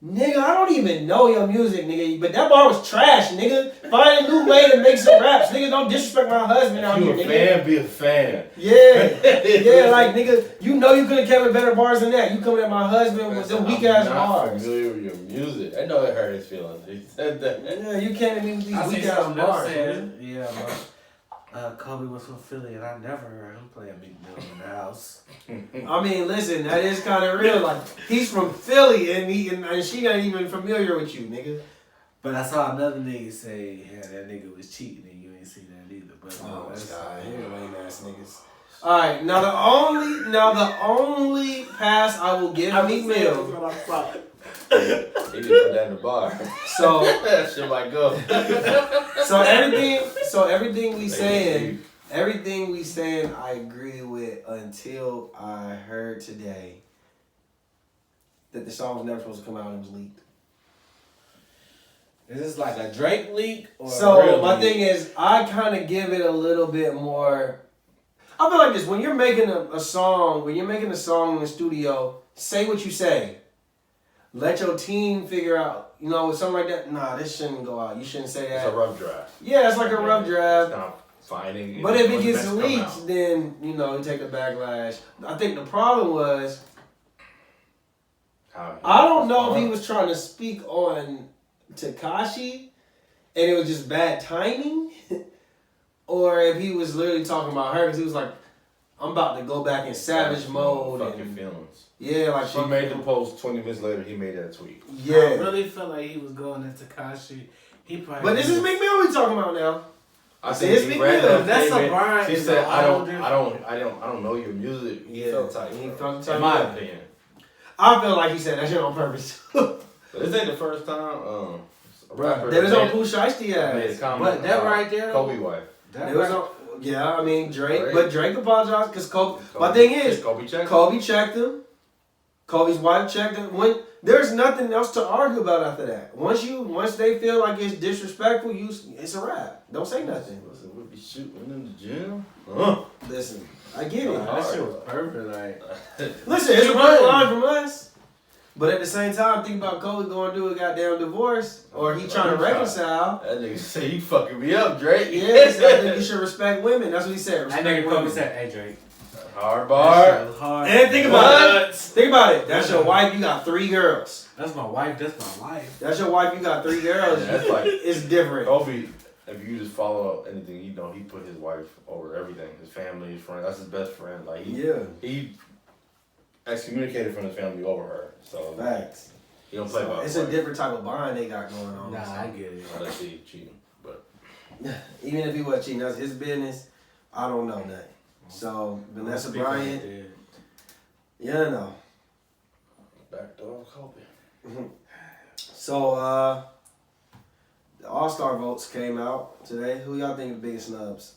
nigga, I don't even know your music, nigga, but that bar was trash, nigga. Find a new way to make some raps. Nigga, don't disrespect my husband out here, nigga. You a fan, be a fan. Yeah, like, nigga, you know you could have kept better bars than that. You coming at my husband with them weak-ass bars. I'm not familiar with your music. I know it hurt his feelings. He said that. Yeah, you came at me with these weak-ass bars. Yeah, bro. Kobe was from Philly, and I never heard him play a Meek Mill in the house. I mean, listen, that is kind of real. Like, he's from Philly, and she not even familiar with you, nigga. But I saw another nigga say, yeah, that nigga was cheating, and you ain't seen that either. But oh, that's here lame ass niggas. All right, now the only pass I will give Meek Mill. He didn't put that in the bar. So that shit might go. So everything we saying, I agree with until I heard today that the song was never supposed to come out and it was leaked. Is this like a Drake leak? Or so my thing is, I kind of give it a little bit more. I feel like this: when you're making a song in the studio, say what you say. Let your team figure out, something like that. Nah, this shouldn't go out. You shouldn't say that. It's a rough draft. Yeah, it's like a rough draft. It's not fighting. But if it gets leaked, then, you take the backlash. I think the problem was how. I don't know if he was trying to speak on Tekashi, and it was just bad timing, or if he was literally talking about her because he was like, "I'm about to go back in savage mode." Fuck your feelings. Yeah, like she made the post. 20 minutes later, he made that tweet. Yeah, I really felt like he was going into Tekashi. He probably. But this is Meek Mill we talking about now. I said it's Meek Mill. That's a Brian. She said, "I don't know your music." He felt tight. He felt tight. In my opinion, I feel like he said that shit on purpose. This ain't the first time. They was on Pooh Shiesty ass. But that right there, Kobe wife. That was on. Yeah, I mean Drake, but Drake apologized because Kobe. My thing is, Kobe checked him. Kobe's wife checked him. When there's nothing else to argue about after that. Once they feel like it's disrespectful, it's a wrap. Don't say nothing. Listen, we'll be shooting in the gym. Listen, I get it. That shit was perfect. Like, listen, it's a good line from us. But at the same time, think about Kobe going through a goddamn divorce, or he trying to reconcile. That nigga say, "You fucking me up, Drake." Yeah, he said, I think you should respect women. That's what he said. That nigga Kobe said, "Hey, Drake." Hard bar. Hard. And think about it. Think about it. That's your wife. You got 3 girls. That's my wife. That's my life. That's your wife. You got 3 girls. Yeah, that's like it's different. Kobe, if you just follow anything, he put his wife over everything. His family, his friends. That's his best friend. Like he excommunicated from his family over her. So facts. He don't play about. It's a different type of bond they got going on. Nah, I get it. Unless he cheating, but even if he was cheating, that's his business. I don't know nothing. So Vanessa Bryant, no. Backdoor Kobe. So the All-Star votes came out today. Who y'all think the biggest snubs?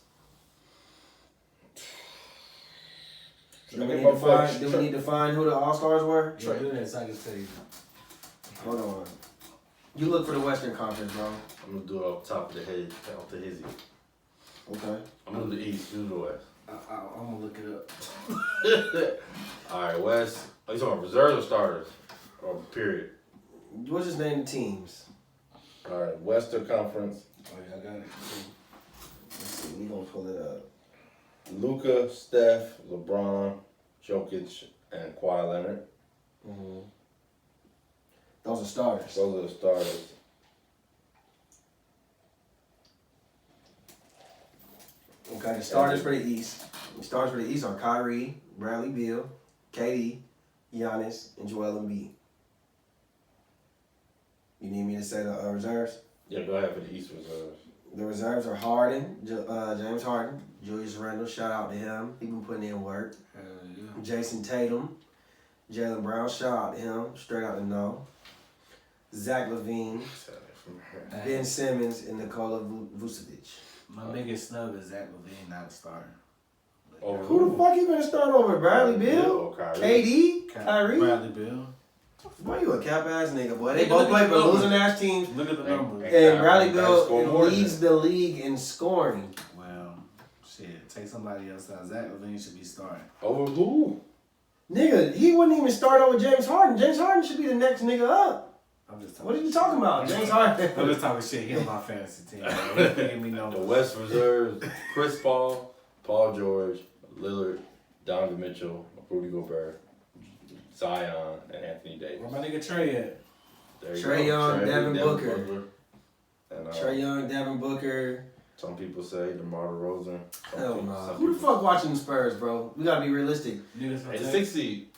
Do we need to find who the All-Stars were? Yeah, do that so I can tell you. Hold on. You look for the Western Conference, bro. I'm gonna do it off the top of the head, off the hizzy. Okay. I'm gonna do the East, you do the West. I'm gonna look it up. All right, West. Are you talking about reserves or starters? Or period? What's his name? The teams. All right, Western Conference. Oh yeah, I got it. Let's see. We gonna pull it up. Luka, Steph, LeBron, Jokic, and Kawhi Leonard. Mm-hmm. Those are starters. Those are the starters. Okay, the starters for the East. The starters for the East are Kyrie, Bradley Beal, KD, Giannis, and Joel Embiid. You need me to say the reserves? Yeah, go ahead for the East reserves. The reserves are Harden, James Harden, Julius Randle, shout out to him. He been putting in work. Yeah. Jason Tatum, Jaylen Brown, shout out to him, straight out the know. Zach LaVine, Ben Simmons, and Nikola Vucevic. My biggest snub is Zach LaVine not a starter. Who the fuck you gonna start over? Bradley Beal? KD? Kyrie? Bradley Beal. Boy, you a cap ass nigga, boy. They both play for losing ass teams. Look at the numbers. And Bradley Beal leads the league in scoring. Well, shit. Take somebody else out. Zach LaVine should be starting. Over who? Nigga, he wouldn't even start over James Harden. James Harden should be the next nigga up. I'm just talking what are you talking about? James Harden. I'm just talking shit. He on my fantasy team. Give me no. The West reserves: Chris Paul, Paul George, Lillard, Donovan Mitchell, Rudy Gobert, Zion, and Anthony Davis. Where my nigga Trey at? Trae Young, Devin Booker. And, Trae Young, Devin Booker. Some people say DeMar DeRozan. Hell no. Who the fuck watching the Spurs, bro? We gotta be realistic. It's 6 seed.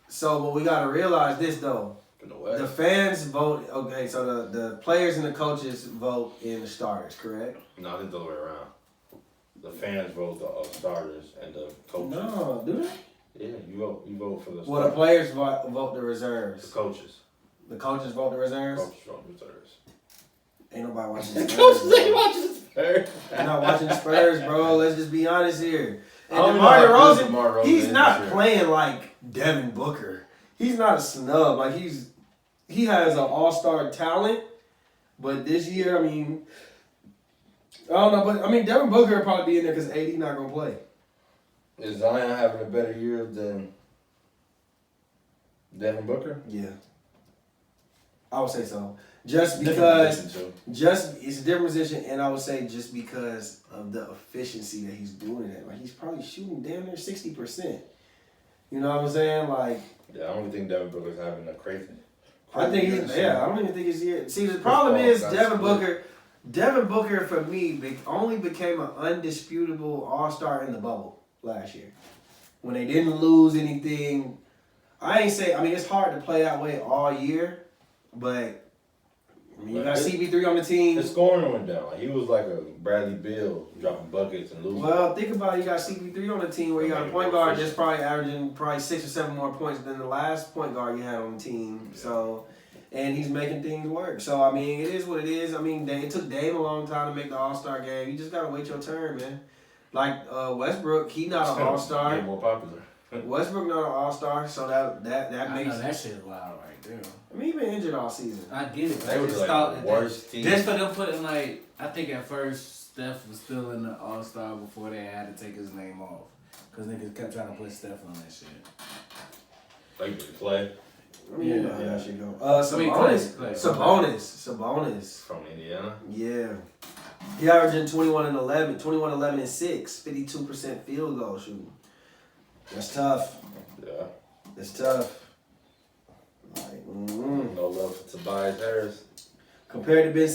So, but we gotta realize this though. In the West. The fans vote. Okay, so the players and the coaches vote in the starters, correct? No, it's the other way around. The fans vote the starters and the coaches. No, do they? Yeah, you vote for the. Well, the players vote the reserves. The coaches. The coaches vote the reserves. Coaches vote the reserves. Ain't nobody watching the The Spurs. coaches ain't watching the Spurs. They're not watching the Spurs, bro. Let's just be honest here. And I don't DeMar know how good DeRozan, DeMar DeRozan he's is not this year. playing like Devin Booker. He's not a snub. Like he has an all-star talent, but this year, I mean, I don't know, but I mean, Devin Booker will probably be in there because AD not gonna play. Is Zion having a better year than Devin Booker? Yeah, I would say so. Just because, it's a different position, and I would say just because of the efficiency that he's doing it at. Like he's probably shooting damn near 60%. You know what I'm saying? Like, yeah, I don't think Devin Booker's having a crazy. I think he's, I don't even think it's yet. See, the problem is Devin Booker for me only became an undisputable all-star in the bubble last year when they didn't lose anything. I mean, it's hard to play that way all year, but I mean, you got CP3 on the team. His scoring went down. Like, he was like a Bradley Beal dropping buckets and losing. Well, think about it. You got CP3 on the team where you got a point guard that's probably averaging 6 or 7 more points than the last point guard you had on the team. Yeah. So, and he's making things work. So, I mean, it is what it is. I mean, it took Dame a long time to make the All-Star game. You just got to wait your turn, man. Like Westbrook, he not an All-Star. More popular. Westbrook not an All-Star, so that makes... I know that shit is wild right there. I mean, he been injured all season. I get it. They were like the worst team. Just for them putting, like, I think at first Steph was still in the All-Star before they had to take his name off. Because niggas kept trying to put Steph on that shit. Like Clay. I mean, you know how that shit go. Sabonis. From Indiana. Yeah. He averaging 21-11 and 6, 52% field goal shooting. That's tough. Yeah. It's tough. Like, no love for Tobias Harris. Compared to Ben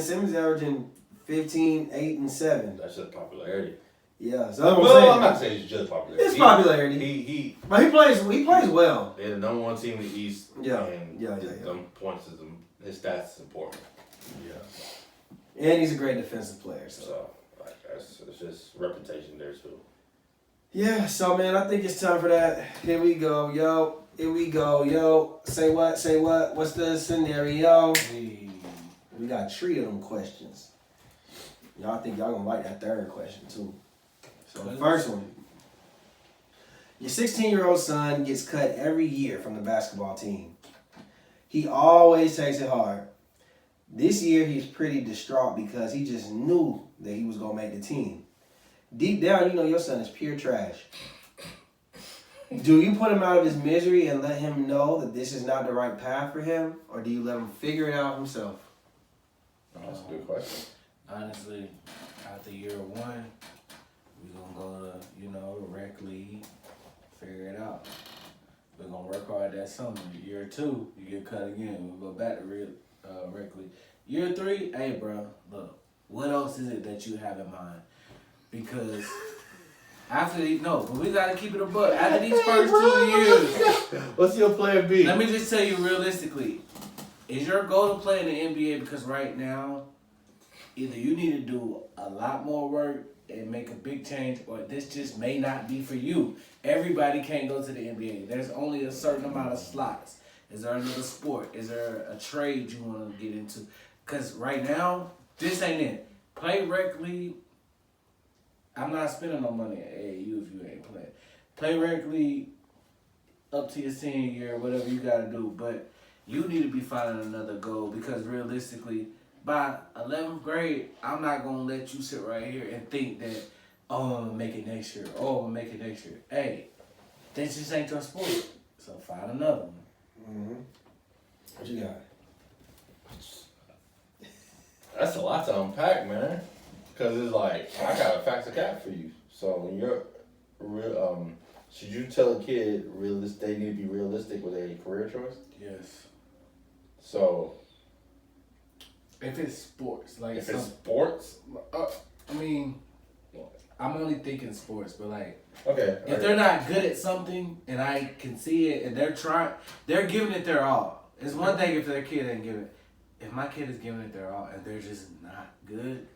Simmons averaging 15, 8, and 7. That's just popularity. Yeah, so I'm not saying it's just popularity. It's popularity. But he plays well. They're the number 1 team in the East. Yeah. And them points is his stats is important. Yeah. And he's a great defensive player. So like, it's just reputation there too. Yeah, so man, I think it's time for that. Here we go, yo. Say what? What's the scenario? Hey. We got 3 of them questions. Y'all think y'all gonna like that third question too. So the first one. Your 16-year-old son gets cut every year from the basketball team. He always takes it hard. This year he's pretty distraught because he just knew that he was gonna make the team. Deep down, you know your son is pure trash. Do you put him out of his misery and let him know that this is not the right path for him? Or do you let him figure it out himself? That's a good question. Honestly, after year 1, we're going to go to, the rec league, figure it out. We're going to work hard that summer. Year 2, you get cut again. We'll go back to rec league. Year 3, hey, bro, look, what else is it that you have in mind? Because after but we gotta keep it a buck. After these first 2 years, what's your plan B? Let me just tell you realistically, is your goal to play in the NBA? Because right now, either you need to do a lot more work and make a big change, or this just may not be for you. Everybody can't go to the NBA. There's only a certain amount of slots. Is there another sport? Is there a trade you want to get into? Because right now, this ain't it. Play rec league. I'm not spending no money at AAU if you ain't playing. Play rec league up to your senior year, whatever you got to do. But you need to be finding another goal because realistically, by 11th grade, I'm not going to let you sit right here and think that, I'm going to make it next year. Hey, this just ain't your sport. So find another one. Mm-hmm. What you got? That's a lot to unpack, man. Because it's like, I got a facts of cap for you. So when you're should you tell a kid they need to be realistic with a career choice? Yes. So if it's sports, like if it's sports, I mean, I'm only thinking sports, but like, okay, if they're not good at something and I can see it and they're giving it their all. It's one thing if their kid ain't giving it. If my kid is giving it their all and they're just not good.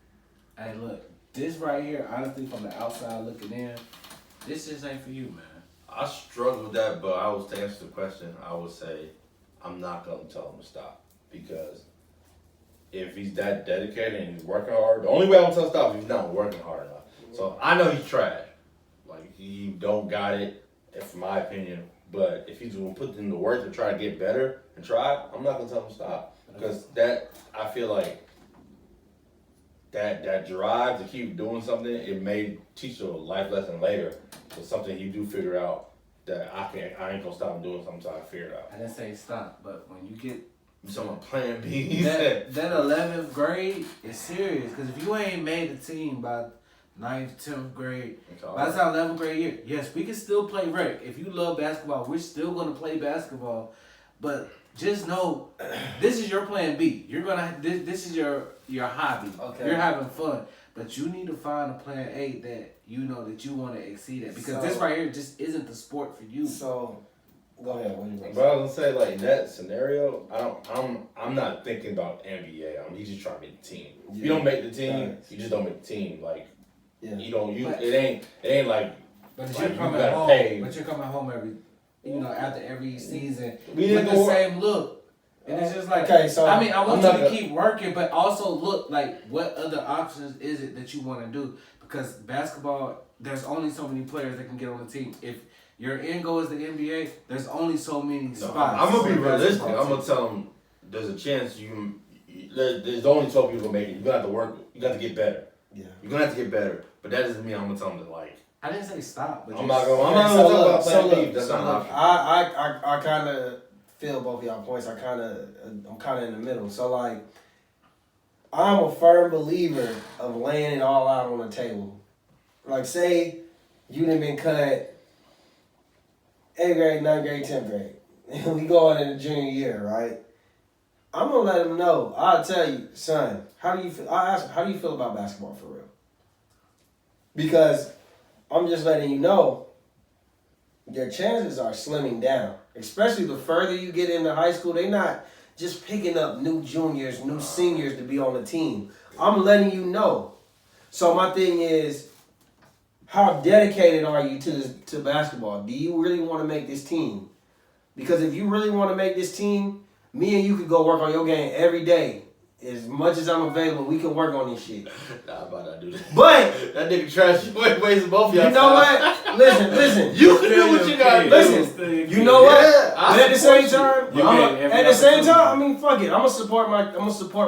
Hey, look, this right here, honestly, from the outside looking in, this just ain't for you, man. I struggle with that, but to answer the question, I would say I'm not going to tell him to stop. Because if he's that dedicated and he's working hard, the only way I'm going to tell him to stop is if he's not working hard enough. So I know he's trash. Like, he don't got it, in my opinion. But if he's going to put in the work to try to get better and try, I'm not going to tell him to stop. Because I feel like, that drive to keep doing something, it may teach you a life lesson later. But something you do figure out that I ain't gonna stop doing something until I figure it out. I didn't say stop, but when you get someone plan B, that 11th grade is serious. Because if you ain't made the team by 9th, 10th grade. By By the time 11th grade year, yes, we can still play rec. If you love basketball, we're still gonna play basketball. But just know, this is your plan B. You're gonna this is your hobby. Okay. You're having fun, but you need to find a plan A that you know that you want to exceed at, because this right here just isn't the sport for you. So, go ahead. What you gonna say? But I was gonna say, like, in that scenario, I'm not thinking about NBA. He's just trying to make the team. If you don't make the team, you just don't make the team. Like, it ain't like. But like, you're coming home. But you're coming home after every season with the same look. And it's just like, okay, so I want you to keep working, but also look like what other options is it that you want to do? Because basketball, there's only so many players that can get on the team. If your end goal is the NBA, there's only so many spots. I'm gonna be realistic. I'm gonna tell them there's a chance there's only 12 people gonna make it. You're gonna have to work. You got to get better. Yeah. You're gonna have to get better. But that doesn't mean I'm gonna tell them to like. I didn't say stop, but I'm not gonna talk about plan B. That's not an option. I kind of feel both of y'all points. I'm kind of in the middle. So like, I'm a firm believer of laying it all out on the table. Like, say you done been cut 8th grade, 9th grade, 10th grade, and we go on in the junior year, right? I'm gonna let them know. I'll tell you, son, how do you feel? I ask him, how do you feel about basketball for real? Because I'm just letting you know, your chances are slimming down. Especially the further you get into high school, they're not just picking up new juniors, new seniors to be on the team. I'm letting you know. So my thing is, how dedicated are you to basketball? Do you really want to make this team? Because if you really want to make this team, me and you could go work on your game every day. As much as I'm available, we can work on this shit. Nah, I'm about to do that. But that nigga trash wasting both of y'all. You know what? Listen. You can do what you gotta do. Listen. You know what? Yeah, but at the same time, I mean, fuck it. I'm gonna support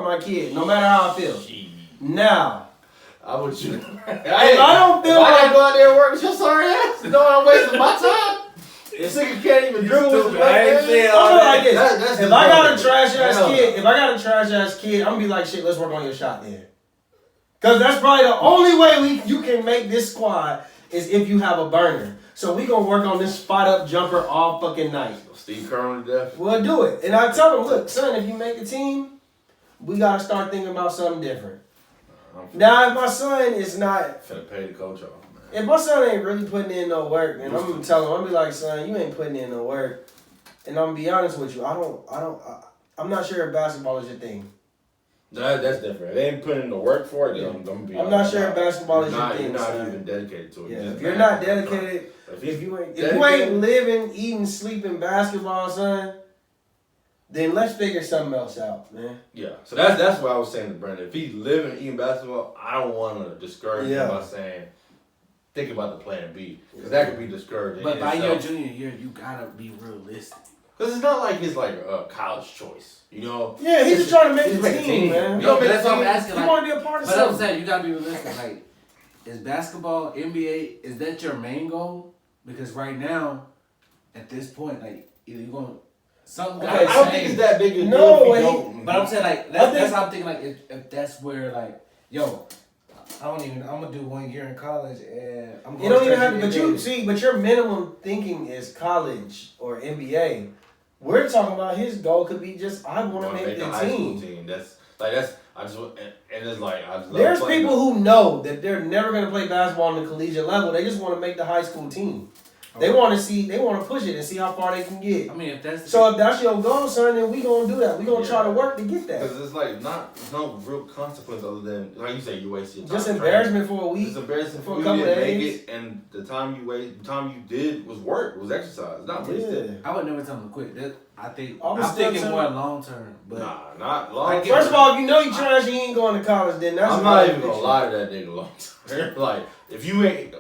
my kid, no matter how I feel. Now, I would you. If I don't feel I like gotta go out there and work with your sorry ass. No, I'm wasting my time. This nigga can't even dribble with his left hand. I'm like this. If I got a trash ass kid, I'm gonna be like, shit, let's work on your shot then. Cause that's probably the only way you can make this squad is if you have a burner. So we gonna work on this spot up jumper all fucking night. Steve Kerr to death. We'll do it. And I tell them, look, son, if you make the team, we gotta start thinking about something different. Now, if my son is not finna pay the coach off. If my son ain't really putting in no work, and I'm gonna tell him, I'm gonna be like, son, you ain't putting in no work. And I'm gonna be honest with you, I'm not sure if basketball is your thing. No, that's different. If they ain't putting in the work for it, then I'm not sure if basketball is your thing. You're not even dedicated to it. Yeah, if you're not dedicated, if you ain't living, eating, sleeping basketball, son, then let's figure something else out, man. Yeah, so that's what I was saying to Brandon. If he's living, eating basketball, I don't want to discourage him by saying, think about the plan B, because that could be discouraging. But by your junior year, you gotta be realistic. Because it's not like it's like a college choice, you know? Yeah, he's just trying to make the team, man. That's what I'm asking. You want to be a part of something. But I'm saying, you gotta be realistic. Like, is basketball, NBA, is that your main goal? Because right now, at this point, like, either you're going something. I don't think it's that big a deal. No, but I'm saying, like, that's how I'm thinking, like, if that's where, like, yo, I'm gonna do 1 year in college and I'm going. You don't even have to, but your minimum thinking is college or NBA. We're talking about his goal could be just, I want to make the team. There's people who know that they're never going to play basketball on the collegiate level. They just want to make the high school team. They want to push it and see how far they can get. I mean, if that's your goal, son, then we gonna do that. We gonna try to work to get that. Because it's like there's no real consequence other than, like you say, you waste your time. Just embarrassment for a week. Just embarrassment for a couple of days. Make it, and the time you did was work, was exercise, not wasted. I would never tell them to quit. I'm thinking more long term. But not long term. First of all, if you know you trash, you ain't going to college. Then that's I'm not even gonna lie to that nigga long term. Like if you ain't.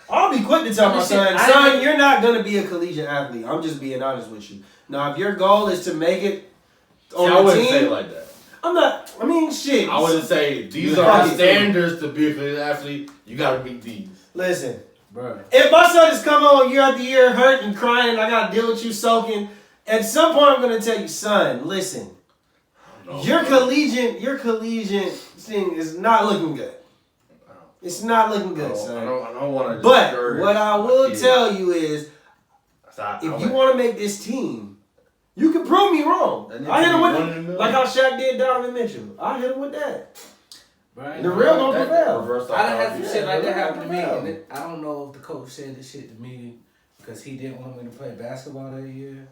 I'll be quick to tell my son, you're not going to be a collegiate athlete. I'm just being honest with you. Now, if your goal is to make it on the team. I wouldn't say it like that. Shit. I wouldn't say these are standards to be a collegiate athlete. You got to meet these. Listen. Bro. If my son is coming on year after year hurt and crying and I got to deal with you soaking, at some point I'm going to tell you, son, listen. Your collegiate thing is not looking good. It's not looking good, son. I don't want to. But what I will tell you is, if you want to make this team, you can prove me wrong. I hit him with like how Shaq did Donovan Mitchell. I hit him with that. Right. The real gonna prevail. I done had some shit like that happen to me. And I don't know if the coach said this shit to me because he didn't want me to play basketball that year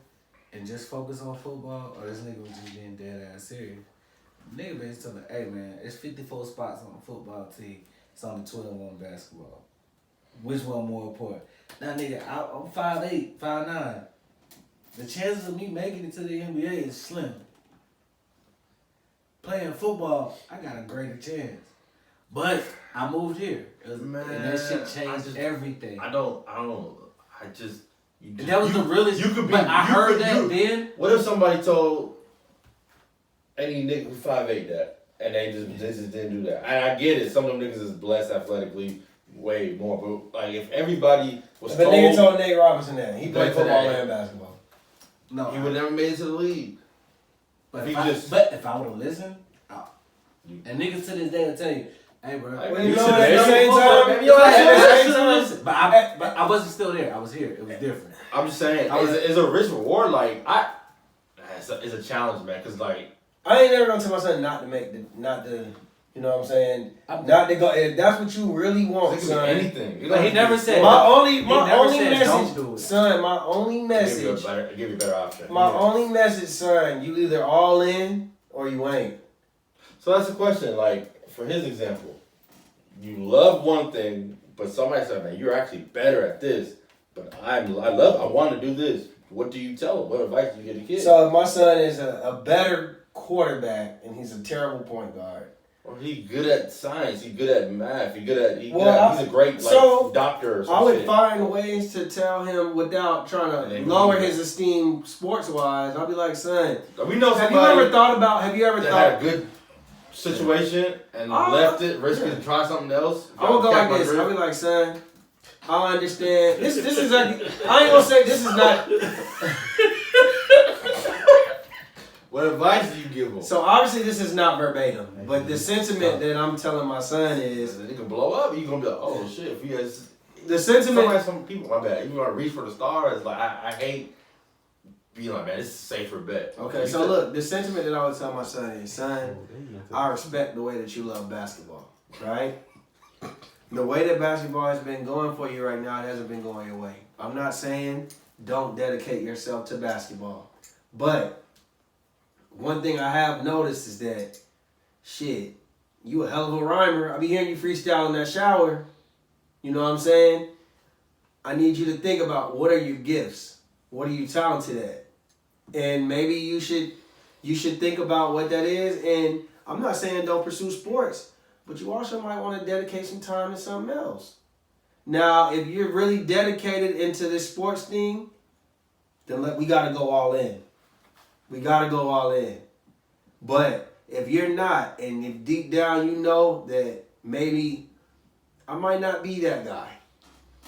and just focus on football, or this nigga was just being dead ass serious. Nigga basically told me, hey man, it's 54 spots on the football team. It's only 12 on basketball. Which one more important? Now nigga, I'm 5'8", 5'9". The chances of me making it to the NBA is slim. Playing football, I got a greater chance. But I moved here. And that shit changed everything. That was the realest. You could be. But I heard that then. What if somebody told any nigga who's 5'8" that, and they just didn't do that? And I get it. Some of them niggas is blessed athletically way more. But like if everybody was told. If a nigga told Nate Robinson that he played football and basketball, no, he would never made it to the league. But if I would have listened, and niggas to this day will tell you, hey bro, but I wasn't still there. I was here. It was different. I'm just saying, it's a rich reward. Like it's a challenge, man. Cause like I ain't never gonna tell my son not to. You know what I'm saying? Not to go. If that's what you really want, son. Anything. But he never said. My only message, son. My only message. Give you a better option. My only message, son. You either all in or you ain't. So that's the question. Like for his example, you love one thing, but somebody said, "Man, you're actually better at this." But I want to do this. What do you tell him? What advice do you give the kid? So if my son is a better quarterback and he's a terrible point guard. Or he's good at science. He's good at math. He's a great doctor. Or some I would shit. find ways to tell him without trying to lower his esteem sports wise. I'll be like, son, we know have you ever thought had a good situation and left it, risked it, to try something else? I'm gonna go like this. I'll be like, son, I understand. This is like, I ain't gonna say this is not. What advice do you give him? So obviously this is not verbatim, but the sentiment that I'm telling my son is, it can blow up. You gonna be like, oh shit. If he has the sentiment. Some people, my bad. You want to reach for the stars? Like I hate being like, man, this is a safer bet. Okay, so look, the sentiment that I would tell my son is, son, I respect the way that you love basketball, right? The way that basketball has been going for you right now, it hasn't been going your way. I'm not saying don't dedicate yourself to basketball, but one thing I have noticed is that, shit, you a hell of a rhymer. I be hearing you freestyle in that shower. You know what I'm saying? I need you to think about, what are your gifts? What are you talented at? And maybe you should think about what that is. And I'm not saying don't pursue sports, but you also might want to dedicate some time to something else. Now, if you're really dedicated into this sports thing, then we got to go all in. We got to go all in. But if you're not, and if deep down you know that maybe I might not be that guy,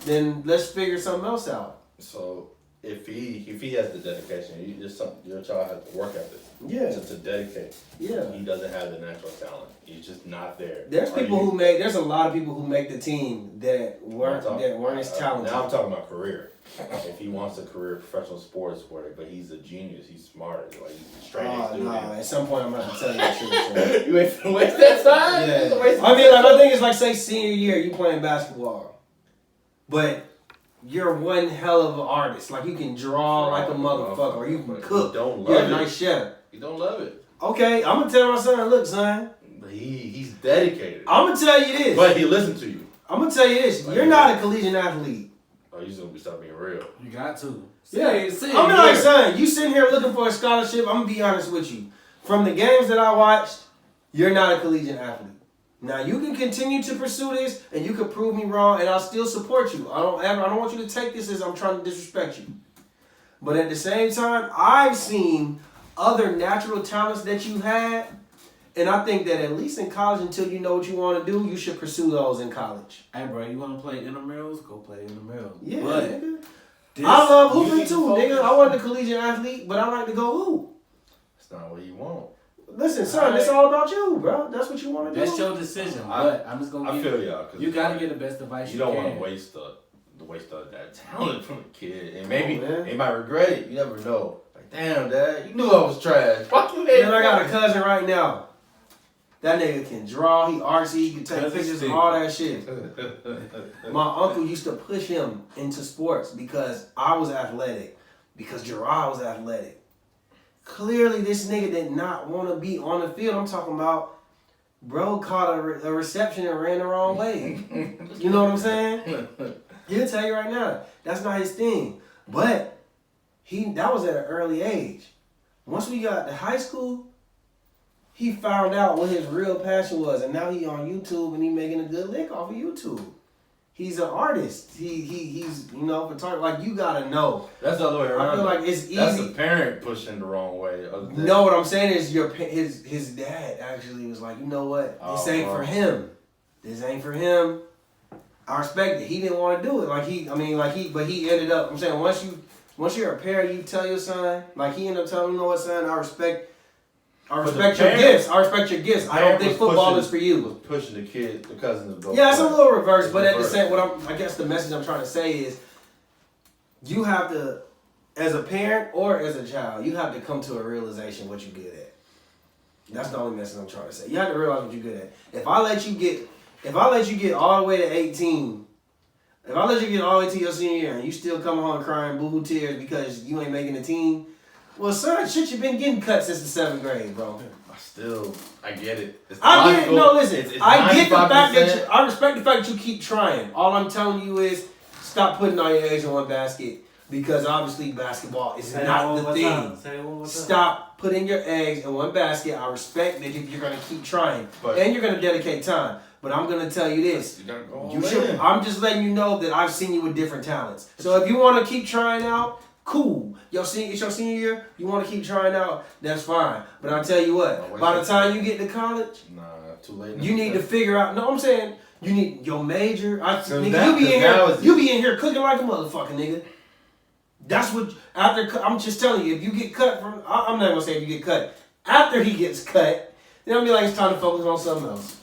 then let's figure something else out. So if he has the dedication, your child has to work at this. Yeah. To dedicate. Yeah. He doesn't have the natural talent. He's just not there. There's a lot of people who make the team that weren't as talented. Now I'm talking about career. If he wants a career in professional sports, but he's a genius, he's smart, like he's the straightest dude. At some point I'm gonna tell you the truth. So. You ain't finna waste that time? Yeah. I mean, I think it's like, say senior year, you playing basketball. But you're one hell of an artist. Like you can draw like a motherfucker, or you can cook. You're a nice chef. You don't love it. Okay, I'm gonna tell my son, look, son. He's dedicated. I'm gonna tell you this. But he listened to you. I'm gonna tell you this. You're not a collegiate athlete. Oh, you just gonna stop being real. You got to. I'm like, son, you sitting here looking for a scholarship. I'm gonna be honest with you. From the games that I watched, you're not a collegiate athlete. Now you can continue to pursue this, and you can prove me wrong, and I'll still support you. I don't want you to take this as I'm trying to disrespect you. But at the same time, I've seen other natural talents that you had, and I think that at least in college, until you know what you want to do, you should pursue those in college. Hey, bro, you want to play intramurals? Go play intramurals. Yeah, but nigga. I love hooping too, nigga. I wasn't a collegiate athlete, but I like to go hoop. That's not what you want. Listen, son, it's all about you, bro. That's what you want to do. That's your decision. But I'm just gonna. I feel y'all. You gotta get the best advice you don't can. want to waste that talent from a kid, and maybe they might regret it. You never know. Like, damn, Dad, you knew I was trash. Fuck you, man. I got a cousin right now. That nigga can draw. He artsy. He can take pictures and all that shit. My uncle used to push him into sports because I was athletic, because Gerard was athletic. Clearly, this nigga did not want to be on the field. I'm talking about, bro caught a reception and ran the wrong way. You know what I'm saying? He'll tell you right now, that's not his thing. But that was at an early age. Once we got to high school, he found out what his real passion was, and now he on YouTube and he making a good lick off of YouTube. He's an artist. He's photographer. Like, you gotta know. That's the other way around. I feel like it's easy. That's the parent pushing the wrong way. No, what I'm saying is his dad actually was like, you know what? This ain't for him. This ain't for him. I respect it. He didn't want to do it. But he ended up. I'm saying once you're a parent, you tell your son. Like, he ended up telling him, you know what, son? I respect your gifts. I respect your gifts. I don't think football is for you. Was pushing the cousins to go. Yeah, it's a little reverse, but at the same, I guess the message I'm trying to say is, you have to, as a parent or as a child, you have to come to a realization what you're good at. That's the only message I'm trying to say. You have to realize what you're good at. If I let you get all the way to 18, if I let you get all the way to your senior year and you still come home crying boo-hoo tears because you ain't making the team, well, son, shit, you been getting cut since the 7th grade, bro. I get it. I get it. No, listen. I get the fact that I respect the fact that you keep trying. All I'm telling you is stop putting all your eggs in one basket, because obviously basketball is not the thing. Stop putting your eggs in one basket. I respect that you're going to keep trying and you're going to dedicate time. But I'm going to tell you this. I'm just letting you know that I've seen you with different talents. So if you want to keep trying out, cool. It's your senior year. You want to keep trying out, that's fine. But I'll tell you what, by the time you get to college, too late. You need to figure out. No, I'm saying you need your major. Nigga, you be in here cooking like a motherfucker, nigga. That's what I'm just telling you. If you get cut from, I'm not gonna say if you get cut. After he gets cut, then I'll be like, it's time to focus on something else.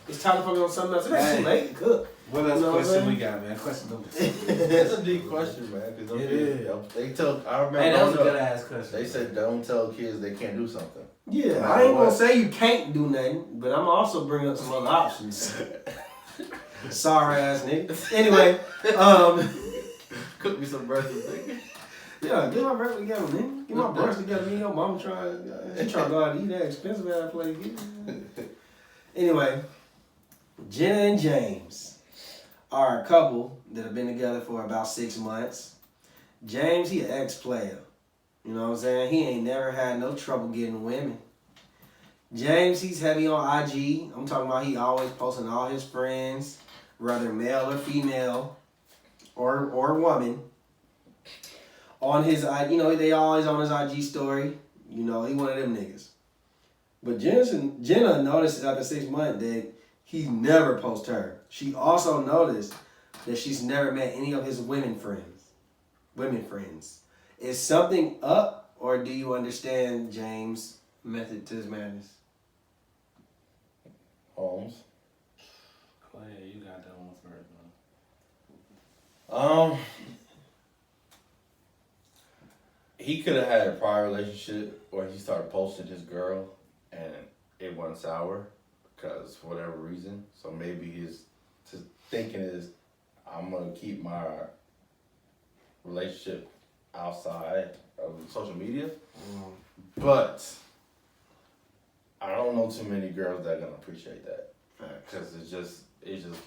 It's time to focus on something else. It ain't too late to cook. What else question we got, man? Question number 2. That's a deep question, man. It is. I remember. Hey, that was a good ass question. They said don't tell kids they can't do something. Yeah, I ain't gonna say you can't do nothing, but I'm also bringing up some other options. Sorry ass nigga. Anyway, cook me some breakfast, nigga. Yeah, get my breakfast together, man. Get my brunch together. Me and your mama trying to go out and eat that expensive ass place. Anyway, Jenna and James are a couple that have been together for about 6 months. James, he an ex-player. You know what I'm saying? He ain't never had no trouble getting women. James, he's heavy on IG. I'm talking about he always posting all his friends, whether male or female or woman, on his, they always on his IG story. He one of them niggas. But Jenna notices after 6 months that he never posts her. She also noticed that she's never met any of his women friends. Is something up, or do you understand James' method to his madness? Holmes. Go ahead, you got that one first, man. He could have had a prior relationship where he started posting his girl and it went sour because for whatever reason. So maybe his thinking is, I'm gonna keep my relationship outside of social media. But I don't know too many girls that are gonna appreciate that because it just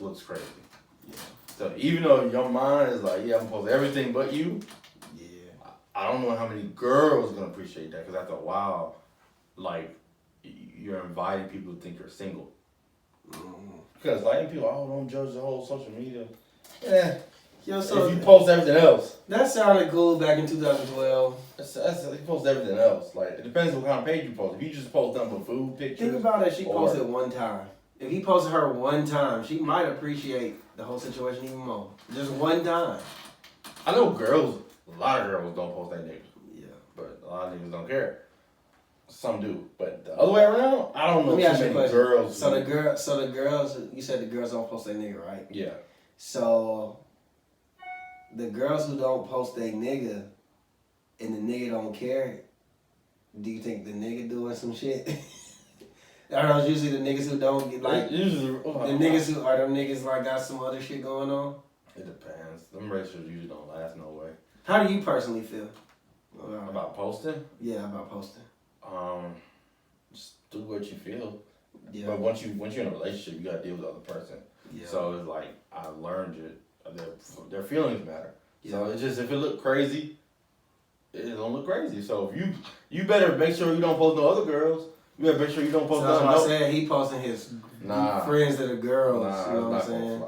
looks crazy. Yeah. So even though your mind is like, yeah, I'm supposed to everything but you. Yeah. I don't know how many girls are gonna appreciate that because after a while, like, you're inviting people to think you're single. Because like people, don't judge the whole social media. Yeah. Yo, so if you post everything else. That sounded cool back in 2012. You post everything else. Like, it depends on what kind of page you post. If you just post nothing but food pictures. Think about it, she posted one time. If he posted her one time, she might appreciate the whole situation even more. Just one time. I know a lot of girls don't post that nigga. Yeah. But a lot of niggas don't care. Some do, but the other way around, I don't know. Let me ask you a too many question. girls. So the girls, you said the girls don't post their nigga, right? Yeah. So the girls who don't post their nigga and the nigga don't care, do you think the nigga doing some shit? Are those usually the niggas who don't get like usually the niggas who are them niggas like got some other shit going on? It depends. Them relationships usually don't last no way. How do you personally feel About posting? Yeah, about posting. Just do what you feel. Yeah. But once you're in a relationship, you gotta deal with the other person. Yeah. So it's like I learned it. Their feelings matter. Yeah. So it's just if it look crazy, it don't look crazy. So if you better make sure you don't post no other girls. You better make sure you don't post. So that's why I said he posting his friends that are girls. Nah, you know what I'm that's not saying? gonna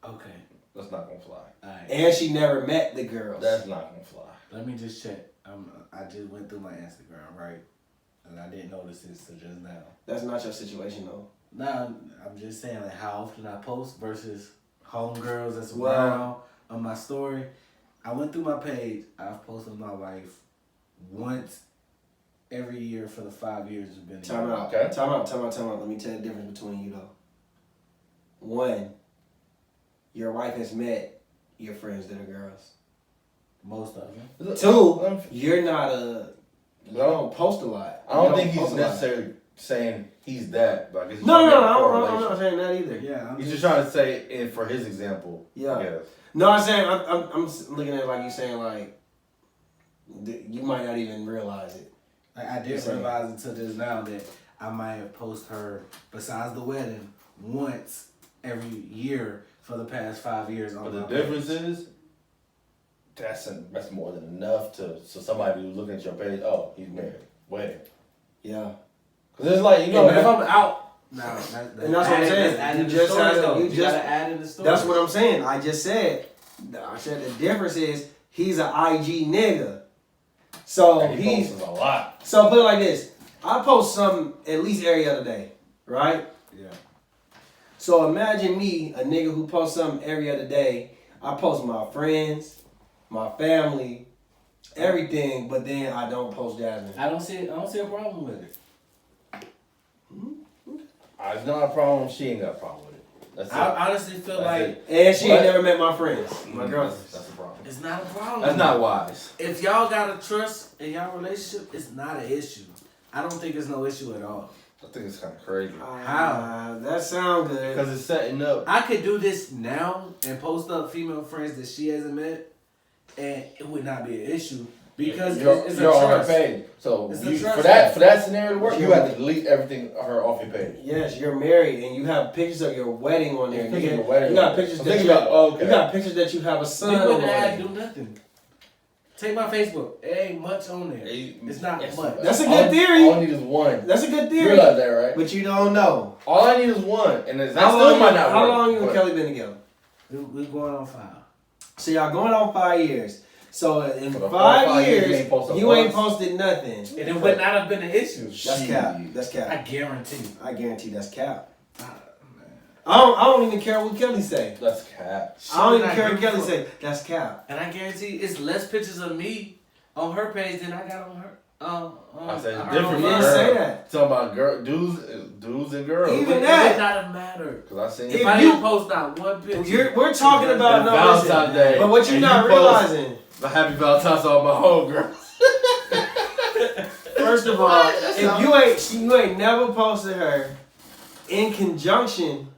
fly. Okay. That's not gonna fly. Alright. And she never met the girls. That's not gonna fly. Let me just check. I just went through my Instagram, right? And I didn't notice this till just now. That's not your situation though. Nah, I'm just saying like how often I post versus homegirls that's around on my story. I went through my page. I've posted my wife once every year for the 5 years it's been. Time out. Okay. Time out. Let me tell you the difference between you though. One, your wife has met your friends that are girls. Most of them. Two, you're not you don't post a lot. I don't think he's necessarily saying he's that, but I guess he's No, trying to make a I'm correlation. not saying that either. Yeah, He's just trying to say, and for his example, Yeah. I guess. No, I'm saying I'm looking at it like you saying like you might not even realize it. Like I did realize until just now that I might have posted her besides the wedding once every year for the past 5 years. But the difference is that's more than enough so somebody who's looking at your page, oh, he's married, wedding. Yeah. Cause it's like But if I'm out, and that's what I'm saying. You just gotta add in the story. That's what I'm saying. I said the difference is he's an IG nigga. So and he posts a lot. So put it like this. I post something at least every other day, right? Yeah. So imagine me, a nigga who posts something every other day. I post my friends, my family, everything, but then I don't post Jasmine. I don't see a problem with it. It's not a problem. She ain't got a problem with it. That's it. I honestly feel like, and she ain't never met my friends, my girls. That's the problem. it's not a problem. That's not wise. If y'all got a trust in y'all relationship, it's not an issue. I don't think it's no issue at all. I think it's kind of crazy. How? That sound good. Because it's setting up. I could do this now and post up female friends that she hasn't met, and it would not be an issue because it's you're a on her trust. page. So It's you, a trust for that scenario to work, you have to delete everything her off your page. Yes, you're married and you have pictures of your wedding on there. Your wedding. You got pictures that you have, you got pictures that you have a son You on wouldn't there. have to do nothing. Take my Facebook. It ain't much on there. It's not much. That's a good theory. All I need is one. That's a good You theory. realize that, right? But you don't know. All I need is one, and that How still long might not work. How long you and Kelly been together? We going on 5. So y'all going on 5 years. So in For the 5 years, years, you ain't once. posted nothing. And it would not have been an issue. That's cap. That's cap. I guarantee. I guarantee that's cap. I don't even care what Kelly say. That's cap. I don't even care what Kelly say. That's cap. And I guarantee it's less pictures of me on her page than I got on her. I said it's her different. own You didn't page. say that. Talking about dudes and girls. Even It that. would not have mattered. Cause I seen If If I you- didn't post not one picture. We're talking about no Valentine's listen, Day. but what you're and not you post realizing. the Happy Valentine's to all my homegirls. First of all, if you ain't never posted her in conjunction,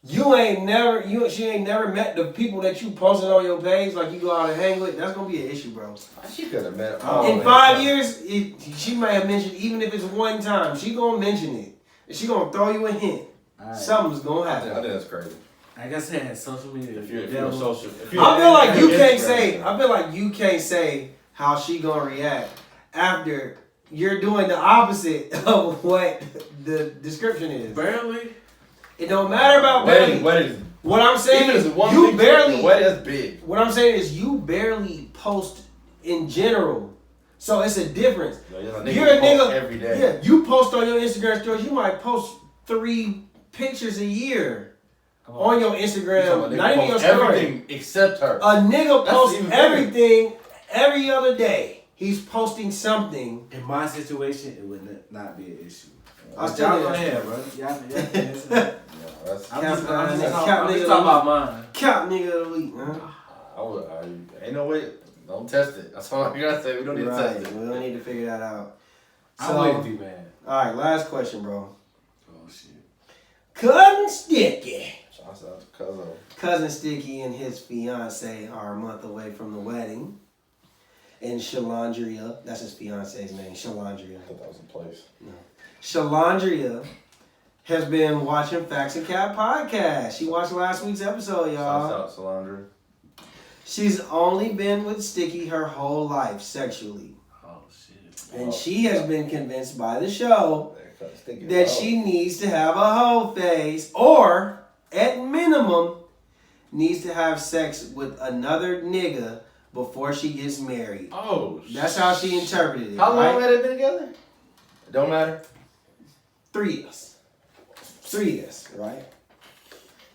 she ain't never met the people that you posted on your page, like you go out and hang with. That's gonna be an issue, bro. She could have met. In 5 years, she might have mentioned, even if it's one time, she gonna mention it. And she gonna throw you a hint. Right. Something's gonna I happen. think that's crazy. Like I said, social media. If you're devil. social, I feel like you can't Instagram. say. I feel like you can't say how she gonna react after you're doing the opposite of what the description is. Barely. It don't matter about barely. Wedding. What I'm saying Even is if it's one you picture, barely. the wedding, that's big. What I'm saying is you barely post in general, so it's a difference. You're a nigga every day. Yeah, you post on your Instagram stories. You might post 3 pictures a year on your Instagram. Not even your story. Everything except her. A nigga That's posts even everything every other day. he's posting something. In my situation, it would not be an issue. I was telling you, ahead, bro. Y'all That's I'm just talking nigga about mine. Cap nigga of the week, man. Ain't no way. Don't test it. That's all I gotta say. We don't need to test it. We don't need to figure that out. I'm with you, man. All right, last question, bro. Oh shit. Cousin Sticky. Shouts out to Cousin. Cousin Sticky and his fiance are a month away from the wedding. And Shalandria, that's his fiance's name, Shalandria. I thought that was in place. No. Shalandria has been watching Facts and Cap podcast. She watched last week's episode, y'all. Shouts out Solandra. She's only been with Sticky her whole life sexually. Oh shit. And she has been convinced by the show that she needs to have a hoe face, or at minimum needs to have sex with another nigga before she gets married. Oh, that's how she interpreted it. How long had they been together? It don't matter. 3 years. 3 years, right?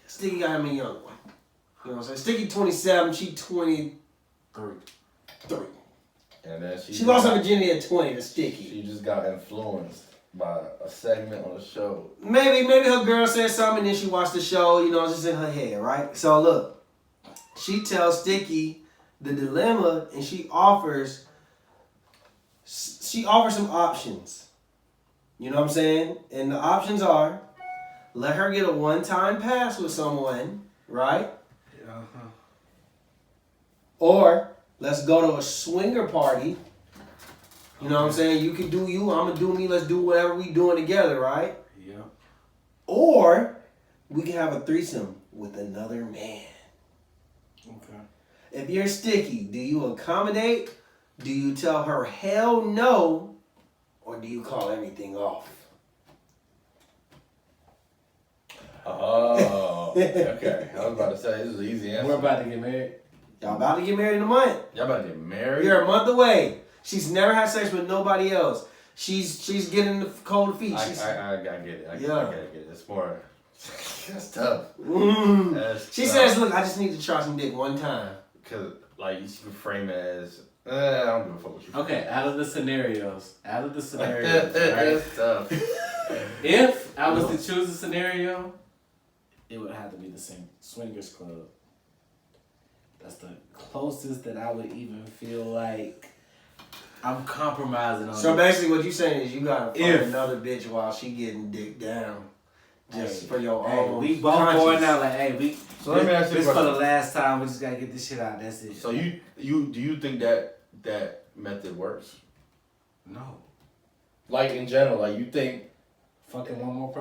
Sticky got him a young one. You know what I'm saying? Sticky 27, she 23. And then she lost her virginity at 20 to Sticky. She just got influenced by a segment on the show. Maybe her girl said something and then she watched the show, you know, it's just in her head, right? So look, she tells Sticky the dilemma and she offers some options. You know what I'm saying? And the options are, let her get a one-time pass with someone, right? Uh-huh. Or let's go to a swinger party. You know what I'm saying? You can do you, I'm gonna do me, let's do whatever we doing together, right? Yeah. Or we can have a threesome with another man. Okay. If you're Sticky, do you accommodate? Do you tell her hell no? Or do you call everything off? Oh, okay. I was about to say, this is an easy answer. We're about to get married. Y'all about to get married in a month. Y'all about to get married? You're a month away. She's never had sex with nobody else. She's getting the cold feet. I get it. I get it. It's more... That's tough. She says, look, I just need to try some dick one time. Because, like, you should frame it as... I don't give a fuck what you Okay, out of the scenarios, right? That's tough. If I was to choose a scenario, it would have to be the same swingers club. That's the closest that I would even feel like I'm compromising on. So basically what you saying is you gotta fuck another bitch while she getting dick down. Just for your own. We both conscience. going out like, hey, So let me ask you this for the last time. We just gotta get this shit out. That's it. So do you think that method works? No. Like in general, like you think fucking one more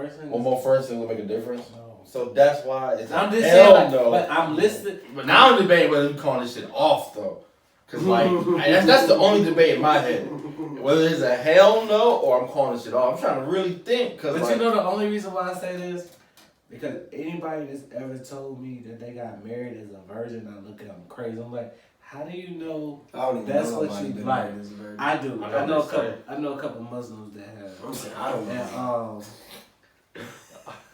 person will make a difference? No. So that's why it's I'm just saying, like, no. but I'm listening. But now I'm debating whether we calling this shit off though. Cause like that's the only debate in my head. Whether it's a hell no or I'm calling this shit off. I'm trying to really think. Cause but you know the only reason why I say this? Because anybody that's ever told me that they got married as a virgin, I look at them crazy. I'm like, how do you know that's what you like? I do. I know a couple Muslims that have. I'm saying I don't know.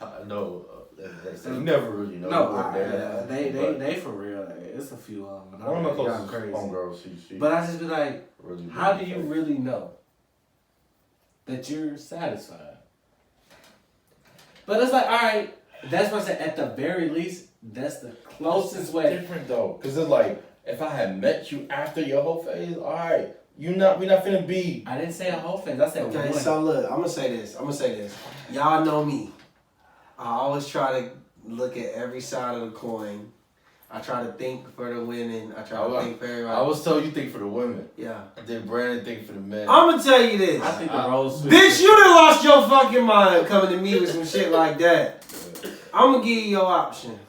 I know. You never really know. No, they for real. It's a few of them. One of my closest homegirls, she. But I just be like, really how do you really know that you're satisfied? But it's like, all right, that's what I said. At the very least, that's the closest way. Different though, cause it's like if I had met you after your whole phase, all right, we not finna be. I didn't say a whole phase. I said okay. one. So look, I'm gonna say this. Y'all know me. I always try to look at every side of the coin. I try to think for the women. I try to think for everybody. I was told you think for the women. Yeah. Then Brandon think for the men. I'm gonna tell you this. I think the roles. Bitch, you done lost your fucking mind coming to me with some shit like that. I'm gonna give you your option.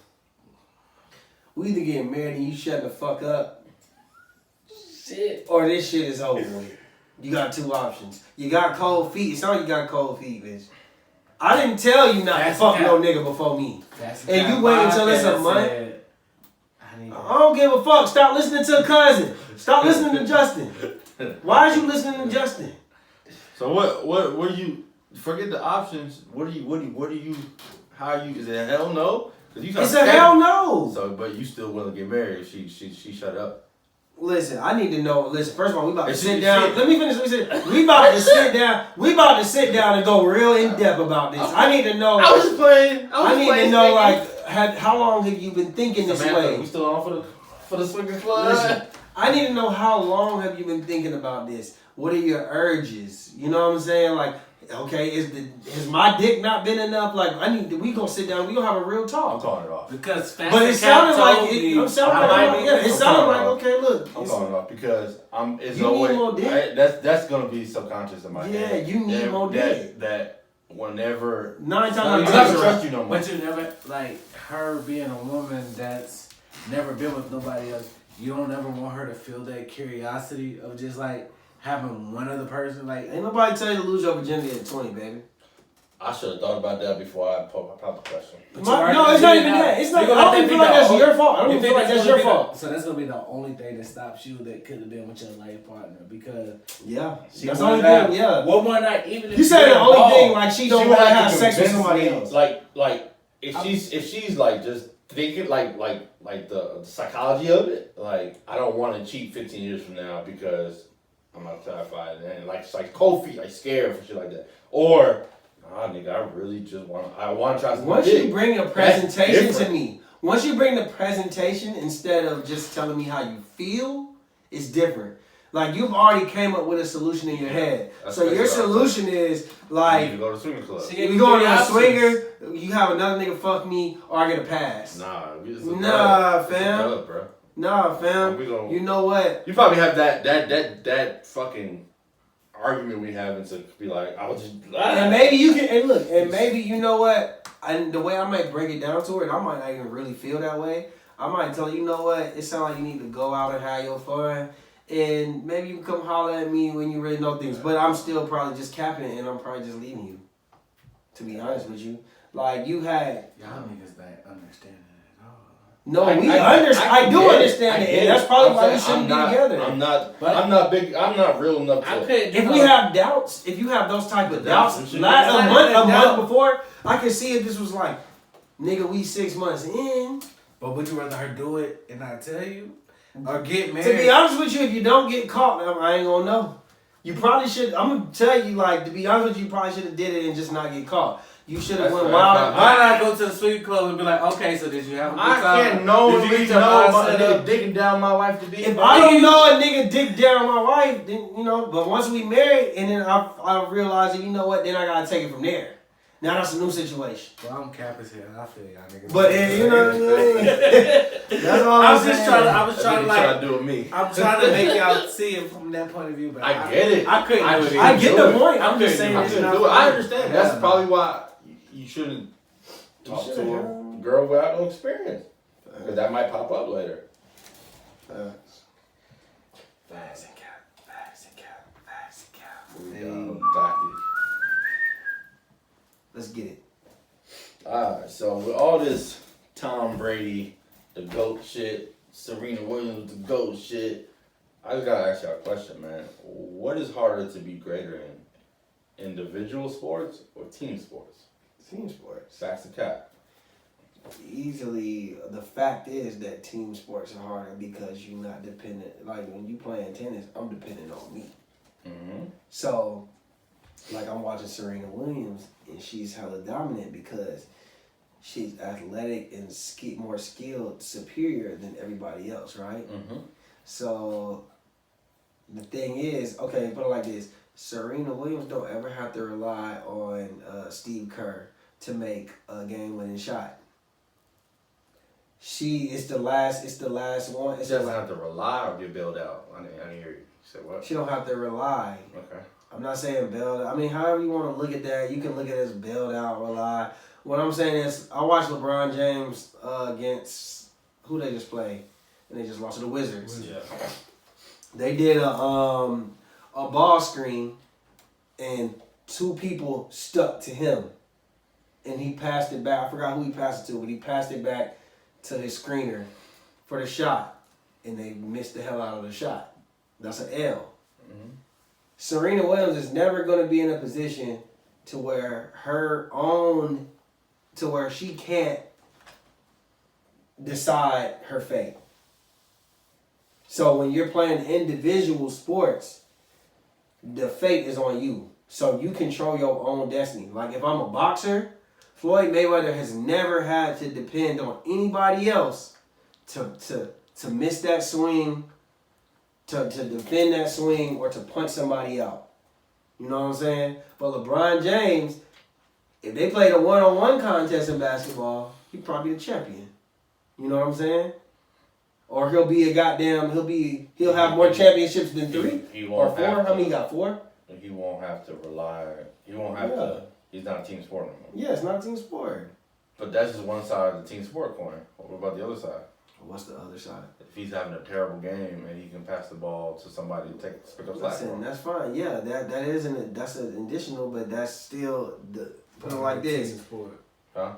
We either getting married and you shut the fuck up. Shit. Or this shit is over with. You got 2 options. You got cold feet. It's not you got cold feet, bitch. I didn't tell you not to fuck no nigga before me. And you wait until it's a month. I don't give a fuck. Stop listening to a cousin. Stop listening to Justin. Why is you listening to Justin? So what do you forget the options? What do you how you is it a hell no? It's a hell no. So but you still willing to get married if she shut up. Listen, I need to know. Listen, first of all, we about to sit down. Let me finish. We about to sit down. We about to sit down and go real in depth about this. I need to know. I was just playing. I need to know, like, how long have you been thinking this way? We still on for the swingers club? Listen, I need to know how long have you been thinking about this? What are your urges? You know what I'm saying? Like, okay, has my dick not been enough? Like, we gonna sit down. We gonna have a real talk. I'm calling it off because. But it sounded like it sounded like okay. Look, I'm calling it off because it's you always need more dick. that's gonna be subconscious in my head. Yeah, you need more dick. That whenever 9 times I never trust you no more. But you never like her being a woman that's never been with nobody else. You don't ever want her to feel that curiosity of just like having one other person. Like, ain't nobody tell you to lose your virginity at 20, baby. I should have thought about that before I popped the question. No, it's not even that. It's not. I don't even feel like that's your fault. I don't even feel like that's your fault. So that's gonna be the only thing that stops you that could have been with your life partner because that's the only thing. Yeah. One more night, even if you said the only thing like she don't want to have sex with somebody else. Like if she's like just thinking like the psychology of it. Like I don't want to cheat 15 years from now because I'm not terrified and like it's like cold feet, like scared for shit like that. Or nigga, I really just want to try something. Once you bring a presentation to me, once you bring the presentation instead of just telling me how you feel, it's different. Like you've already came up with a solution in your head. So your solution is like you go to the swinger club. You go to a swinger, you have another nigga fuck me, or I get a pass. Nah, fam. Club, bro. Nah, fam. You know what? You probably have that fucking argument we having to be like, I was just. And maybe you can, and look, and maybe you know what? And the way I might break it down to her, and I might not even really feel that way. I might tell you know what? It sounds like you need to go out and have your fun. And maybe you can come holler at me when you really know things. But I'm still probably just capping and I'm probably just leaving you. To be honest with you. Like you had. Y'all niggas don't understand it at all. No, I do understand it. And that's probably why we shouldn't be together. I'm not real enough to. If we have doubts, if you have those type of doubts, a month before, I can see if this was like, nigga, we 6 months in. But would you rather her do it and not tell you? Or get married? To be honest with you, if you don't get caught, I ain't gonna know. You probably should. I'm gonna tell you, like, to be honest with you, you probably should have did it and just not get caught. You should have went wild. Why not go to the sweet club and be like, okay, so did you have a good time? I can't know a nigga digging down my wife to be. If I don't know a nigga dick down my wife, then But once we married, and then I realized that you know what, then I gotta take it from there. Now that's a new situation. Well, I'm capping here. I feel y'all niggas. But you know what I mean? That's all I'm saying. I was trying to like do with me. I'm trying to make y'all see it from that point of view. But I get it. I couldn't. I get the point. I'm just saying I couldn't do it. I understand. That's probably why you shouldn't talk to a girl without no experience, because that might pop up later. Facts and cap. Let's get it. Alright, so with all this Tom Brady, the GOAT shit, Serena Williams, the GOAT shit, I just gotta ask y'all a question, man. What is harder to be greater in? Individual sports or team sports? Team sports. Facts and cap. Easily, the fact is that team sports are harder because you're not dependent. Like when you playing tennis, I'm dependent on me. Mm-hmm. So, like I'm watching Serena Williams, and she's hella dominant because she's athletic and more skilled, superior than everybody else, right? Mm-hmm. So, the thing is, okay, put it like this: Serena Williams don't ever have to rely on Steve Kerr to make a game-winning shot. It's the last one. She doesn't have to rely or get bailed out. I didn't hear you. You said what? She don't have to rely. Okay. I'm not saying bailed out. I mean, however you want to look at that, you can look at it as bailed out, rely. What I'm saying is, I watched LeBron James against who they just played, and they just lost to the Wizards. Yeah. They did a ball screen, and 2 people stuck to him, and he passed it back. I forgot who he passed it to, but he passed it back to his screener for the shot, and they missed the hell out of the shot. That's an L. Mm-hmm. Serena Williams is never going to be in a position to where she can't decide her fate. So when you're playing individual sports, the fate is on you. So you control your own destiny. Like if I'm a boxer, Floyd Mayweather has never had to depend on anybody else to miss that swing, to defend that swing, or to punch somebody out. You know what I'm saying? But LeBron James, if they played a one-on-one contest in basketball, he'd probably be the champion. You know what I'm saying? Or he'll have more championships than 3 or 4. How many he got? 4? He won't have to rely. He won't have to. He's not a team sport no more. Yeah, it's not a team sport. But that's just one side of the team sport coin. What about the other side? What's the other side? If he's having a terrible game and he can pass the ball to somebody to pick up slack. Listen, that's fine. Yeah, that's an additional, but that's still put it like this. Team sport. Huh?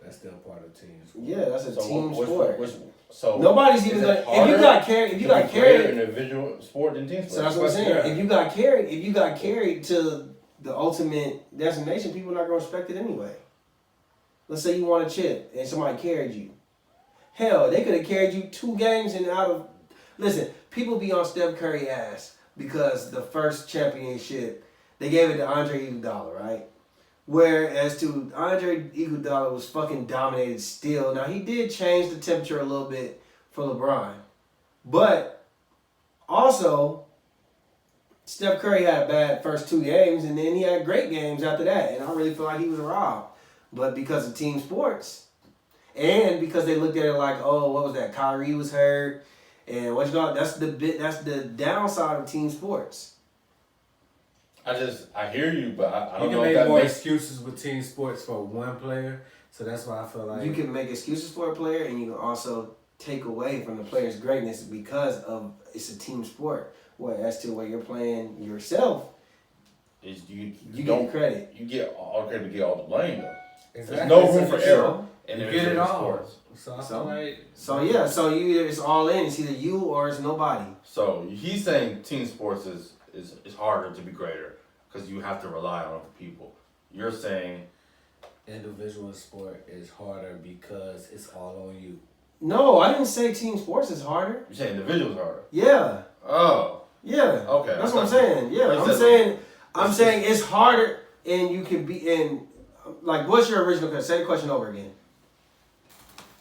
That's still part of the team sport. Yeah, that's a team sport. So nobody's even gonna. If you got carried, individual sport than team sport. So that's what I'm saying. Yeah. If you got carried to the ultimate destination, people are not gonna respect it anyway. Let's say you won a chip and somebody carried you. Hell, they could have carried you 2 games and out of. Listen, people be on Steph Curry ass because the first championship they gave it to Andre Iguodala, right? Whereas to Andre Iguodala was fucking dominated still. Now he did change the temperature a little bit for LeBron, but also Steph Curry had a bad first 2 games, and then he had great games after that. And I really feel like he was robbed, but because of team sports, and because they looked at it like, oh, what was that? Kyrie was hurt, and that's the downside of team sports. I hear you, but I don't know if if that that more makes excuses with team sports for one player, so that's why I feel like you can make excuses for a player, and you can also take away from the player's greatness because of it's a team sport. As to where you're playing yourself, is you get credit. You get all credit, but get all the blame though. Exactly. There's no room for error in you get it all. Sports. So you either it's all in. It's either you or it's nobody. So he's saying team sports is harder to be greater because you have to rely on other people. You're saying individual sport is harder because it's all on you. No, I didn't say team sports is harder. You're saying individuals harder. Yeah. Oh. Yeah. Okay. That's what I'm saying. Yeah. I'm saying it's harder, and you can be in. Like, what's your original question? Say the question over again.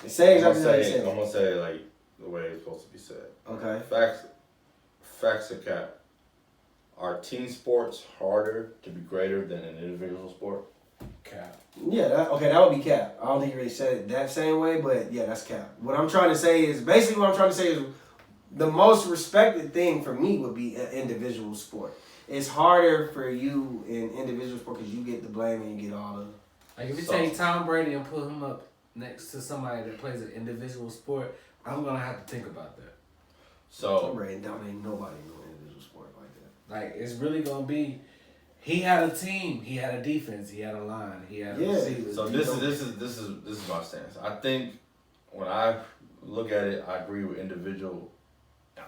Say exactly what you said. I'm gonna say like the way it's supposed to be said. Okay. Facts are cap. Are team sports harder to be greater than an individual sport? Cap. Yeah, that would be cap. I don't think you really said it that same way, but yeah, that's cap. What I'm trying to say is the most respected thing for me would be an individual sport. It's harder for you in individual sport because you get the blame and you get all the. Like if you take Tom Brady and put him up next to somebody that plays an individual sport, I'm gonna have to think about that. So Tom Brady dominating nobody in no individual sport like that. Like it's really gonna be. He had a team. He had a defense. He had a line. He had a receiver. So this is my stance. I think when I look at it, I agree with individual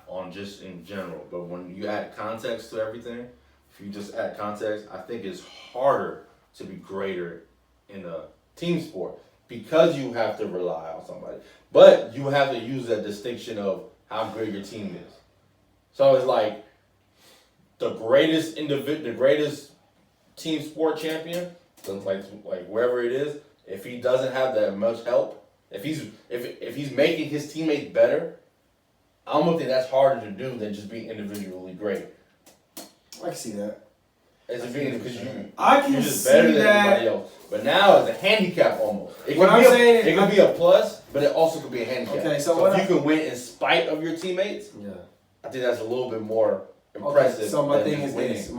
on just in general. But when you add context to everything, if you just add context, I think it's harder to be greater in a team sport because you have to rely on somebody. But you have to use that distinction of how great your team is. So it's like the greatest team sport champion, like wherever it is, if he doesn't have that much help, if he's making his teammates better, I almost think that's harder to do than just being individually great. I can see that. As a being because you're just better than anybody else. But now it's a handicap almost. It could be a plus, but it also could be a handicap. Okay, so if you can win in spite of your teammates, I think that's a little bit more impressive. Okay, so my thing is this.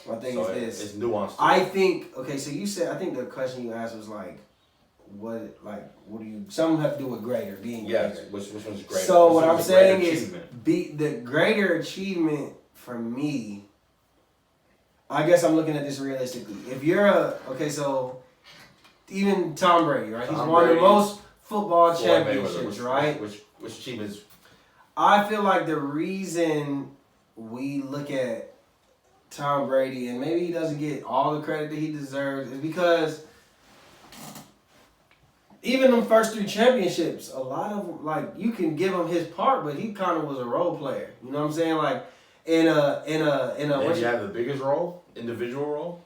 It's nuanced. I think so you said I think the question you asked was what do you some have to do with greater being greater. Which one's greater? So what I'm saying is the greater achievement for me, I guess I'm looking at this realistically. If you're so even Tom Brady, right? He's won the most football championships, right? Which achievements? I feel like the reason we look at Tom Brady and maybe he doesn't get all the credit that he deserves is because even them first 3 championships, a lot of them, like, you can give him his part, but he kind of was a role player. You know what I'm saying? Like, in a. Did you have the biggest role, individual role?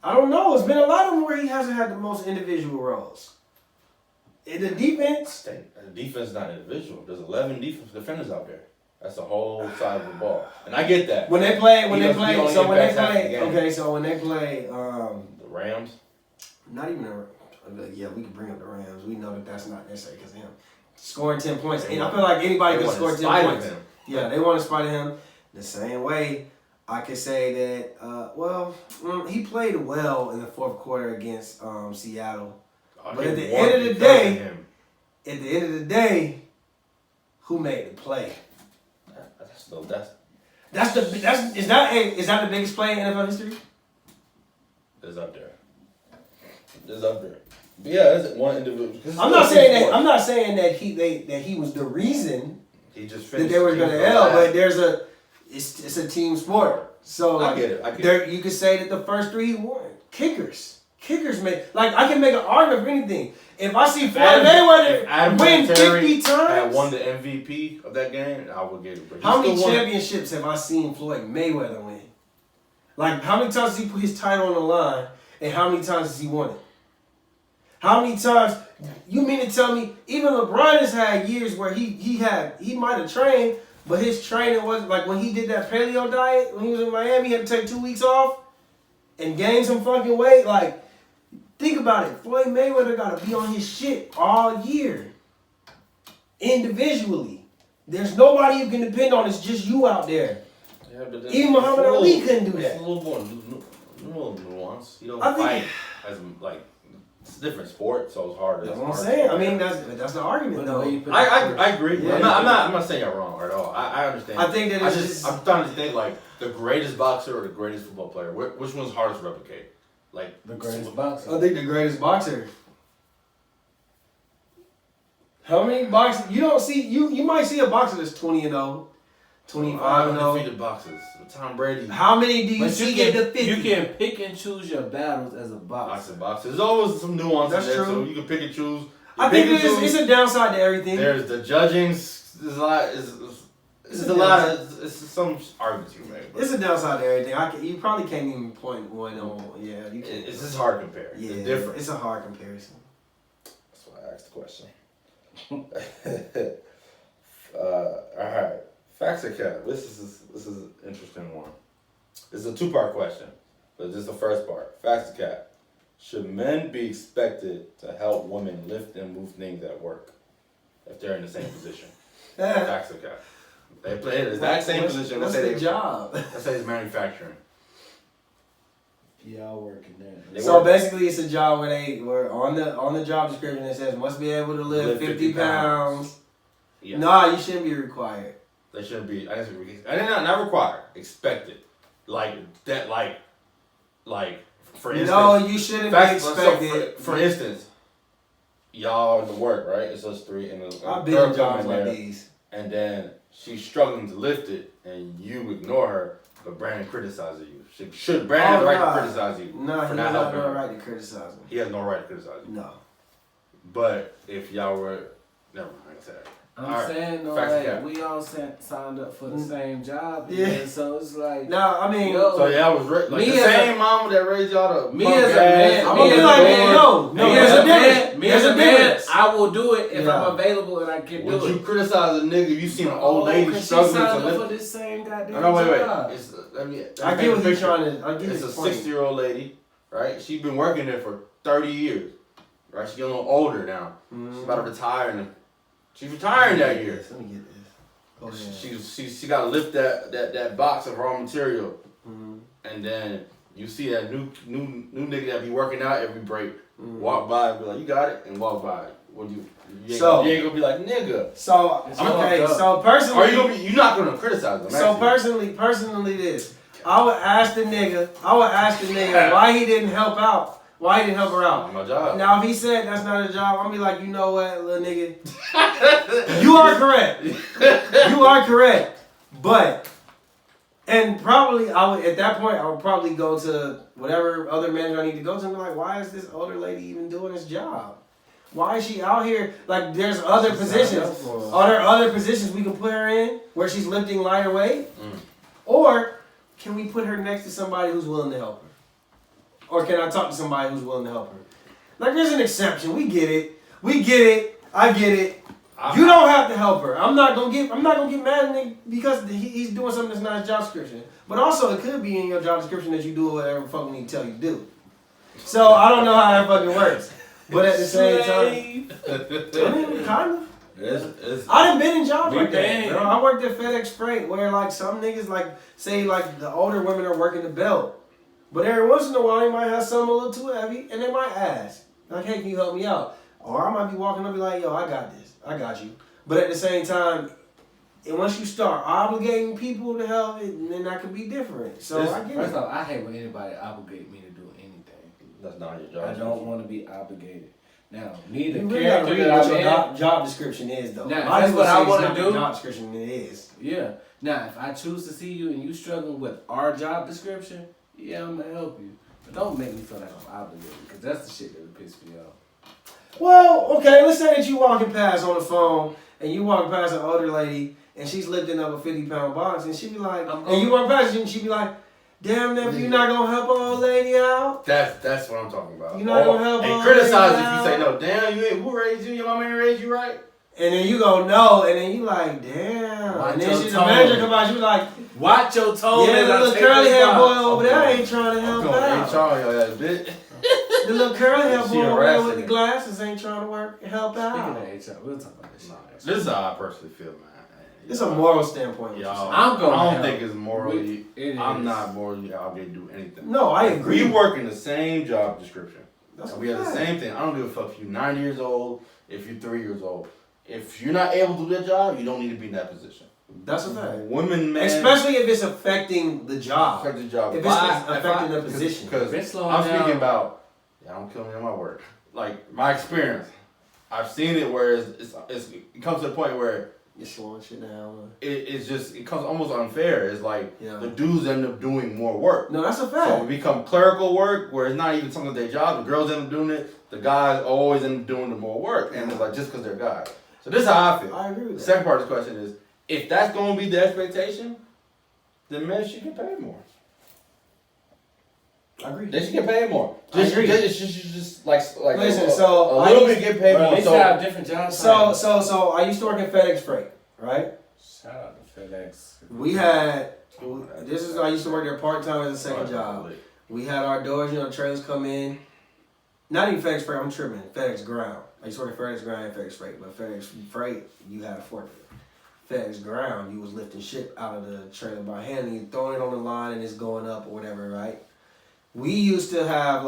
I don't know. It's been a lot of them where he hasn't had the most individual roles. In the defense, The defense is not individual. There's 11 defenders out there. That's the whole side of the ball, and I get that. when they play, the Rams. not even yeah, we can bring up the Rams. We know that that's not necessary because him scoring 10 points. And I feel like anybody can score 10 points. Yeah, they want to spite him the same way. I could say that. He played well in the fourth quarter against Seattle. But at the end of the day, who made the play? Is that the biggest play in NFL history? It's up there. But yeah, it's one individual. I'm not saying that he was the reason he just that they were going to L, but it's a team sport. So like, I get it. You could say that the first 3 he won. Kickers made, like, I can make an argument for anything. If I see Floyd Mayweather win 50 times, had won the MVP of that game, I would get it. How many championships have I seen Floyd Mayweather win? Like, how many times has he put his title on the line, and how many times has he won it? How many times? You mean to tell me even LeBron has had years where he might have trained, but his training wasn't like when he did that paleo diet when he was in Miami. He had to take 2 weeks off and gain some fucking weight. Like, think about it. Floyd Mayweather got to be on his shit all year, individually. There's nobody you can depend on. It's just you out there. Yeah, but even Muhammad Ali couldn't do that. It's a little more nuance. You don't fight as like. It's a different sport, so it's harder. That's what I'm saying. I mean, that's the argument, though. I agree. Yeah. I'm not saying you're wrong at all. I understand. I think that I'm starting to think like the greatest boxer or the greatest football player. Which one's hardest to replicate? Like the greatest boxer. I think the greatest boxer. How many boxers? You don't see. You might see a boxer that's 20-0, 25-0. Defeated boxers. Tom Brady. How many do you see get to 50? You can pick and choose your battles as a boxer. There's always some nuance That's in there, true. so you can pick and choose. I think it's a downside to everything. There's the judging. There's a lot. It's some arguments you make. It's a downside to everything. You probably can't even point one on. Yeah, you can. It's just hard to compare. Yeah, it's different. It's a hard comparison. That's why I asked the question. All right. Facts or cap? This is an interesting one. This is a 2-part question, but this is the first part. Facts or cap? Should men be expected to help women lift and move things at work if they're in the same position? Facts or cap? They play the exact same position. What's the job? Let's say it's manufacturing. Y'all working there. So basically, it's a job where on the job description it says must be able to lift 50 pounds. Yeah. Nah, you shouldn't be required. They shouldn't be. I did not required. Expected, like that. Like for instance. No, you shouldn't be expected. For instance, y'all in the work, right? It's us 3 and I've been in jobs like these. And then she's struggling to lift it, and you ignore her, but Brandon criticizes you. Should Brandon have the right to criticize you? No, he has no right to criticize him. He has no right to criticize you. No. But if y'all were, never mind. I said that. I'm saying though, like, we all signed up for the same job. Yeah. So it's like, no, I mean, so yeah, I was like the same mama that raised y'all to me as a man. I'm gonna be like, no, there's a difference. I will do it if I'm available and I can do it. Would you criticize a nigga if you seen an old lady struggling to lift? For this same goddamn job? Wait. I get what you're trying to. I get it's a 60-year-old lady, right? She's been working there for 30 years, right? She's getting a little older now. She's about to retire. She's retiring that year. Let me get this. Go ahead. She got to lift that box of raw material, and then you see that new nigga that be working out every break walk by and be like, "You got it," and walk by. What you ain't gonna be like, "Nigga." So okay. So personally, are you gonna be? You're not gonna criticize them. So personally, this I would ask the nigga why he didn't help out. Why he didn't help her out? My job. Now, if he said that's not a job, I'm gonna be like, you know what, little nigga? You are correct. You are correct. But, and probably, at that point, I would probably go to whatever other manager I need to go to and be like, why is this older lady even doing this job? Why is she out here? Like, there's other positions. Are there other positions we can put her in where she's lifting lighter weight? Or can we put her next to somebody who's willing to help her? Or can I talk to somebody who's willing to help her? Like, there's an exception. We get it. I get it. You don't have to help her. I'm not gonna get mad at him because he's doing something that's not his job description. But also, it could be in your job description that you do whatever fucking he tell you to do. So I don't know how that fucking works. But at the same time, I mean, kind of. I done been in jobs like that. Bro. I worked at FedEx Freight where like some niggas like say like the older women are working the belt, but every once in a while they might have something a little too heavy and they might ask like, "Hey, can you help me out?" Or I might be walking up and be like, "Yo, I got this. I got you." But at the same time, and once you start obligating people to help, then that could be different. So I get it. First off, I hate when anybody obligate me to do anything. That's not your job. I don't want to be obligated. Now, me, the You really character read that what I'm your in, job description is, though. Now, that's what I want to do. Job description it is. Yeah. Now, if I choose to see you and you struggling with our job description, yeah, I'm gonna help you. But don't make me feel like I'm obligated, because that's the shit that would piss me off. Well, okay, let's say that you walking past on the phone and you walk past an older lady and she's lifting up a 50-pound box and she be like, and you walk past and she be like, "Damn, nephew, you not gonna help an old lady out?" That's what I'm talking about. You not gonna help and an old criticize lady if you say no. Damn, who raised you? Your mama ain't raised you right. And then you go no, and then you like, damn. Watch and then your the tone. manager come out, you like, watch your tone. yeah, the little curly hair boy over there ain't trying to help I'm going out. HR, yo, that bitch. The little curly hair She boy over there with harassing the me. glasses ain't trying to work and help out. Speaking of HR, we'll talk about this shit. This is how I personally feel, man. It's a moral standpoint. Y'all, I'm going I don't help. think it's morally. I'm is. not morally obligated to do anything. No, I agree. We work in the same job description. That's And we have the fact. same thing. I don't give a fuck if you're 9 years old, if you're 3 years old. If you're not able to do that job, you don't need to be in that position. That's a fact. Women, man. Especially if it's affecting the job. Affect the job. If it's affecting the position. Because Bitch, slow I'm down. speaking about, don't kill me in my work. Like, my experience. I've seen it where it comes to a point where You're slowing shit down. it comes almost unfair. It's like Yeah. the dudes end up doing more work. No, that's a So fact. it become clerical work where it's not even something their job. The girls end up doing it. The guys always end up doing the more work. And it's like just because they're guys. So this is how I feel. I agree with The that. second part of the question is, if that's going to be the expectation, then men should get paid more. I agree. They should get paid more. I agree. Just like Listen, a, so a I little used- bit get paid Bro, more. they So should have different jobs. So I used to work at FedEx Freight, right? Shout out to FedEx. We had, I used to work there part-time as a second job. We had our doors, trailers come in. Not even FedEx Freight, I'm tripping. FedEx Ground. I used to work at FedEx Ground and FedEx Freight. But FedEx Freight, you had a forklift. FedEx Ground, you was lifting shit out of the trailer by hand and you throwing it on the line and it's going up or whatever, right? We used to have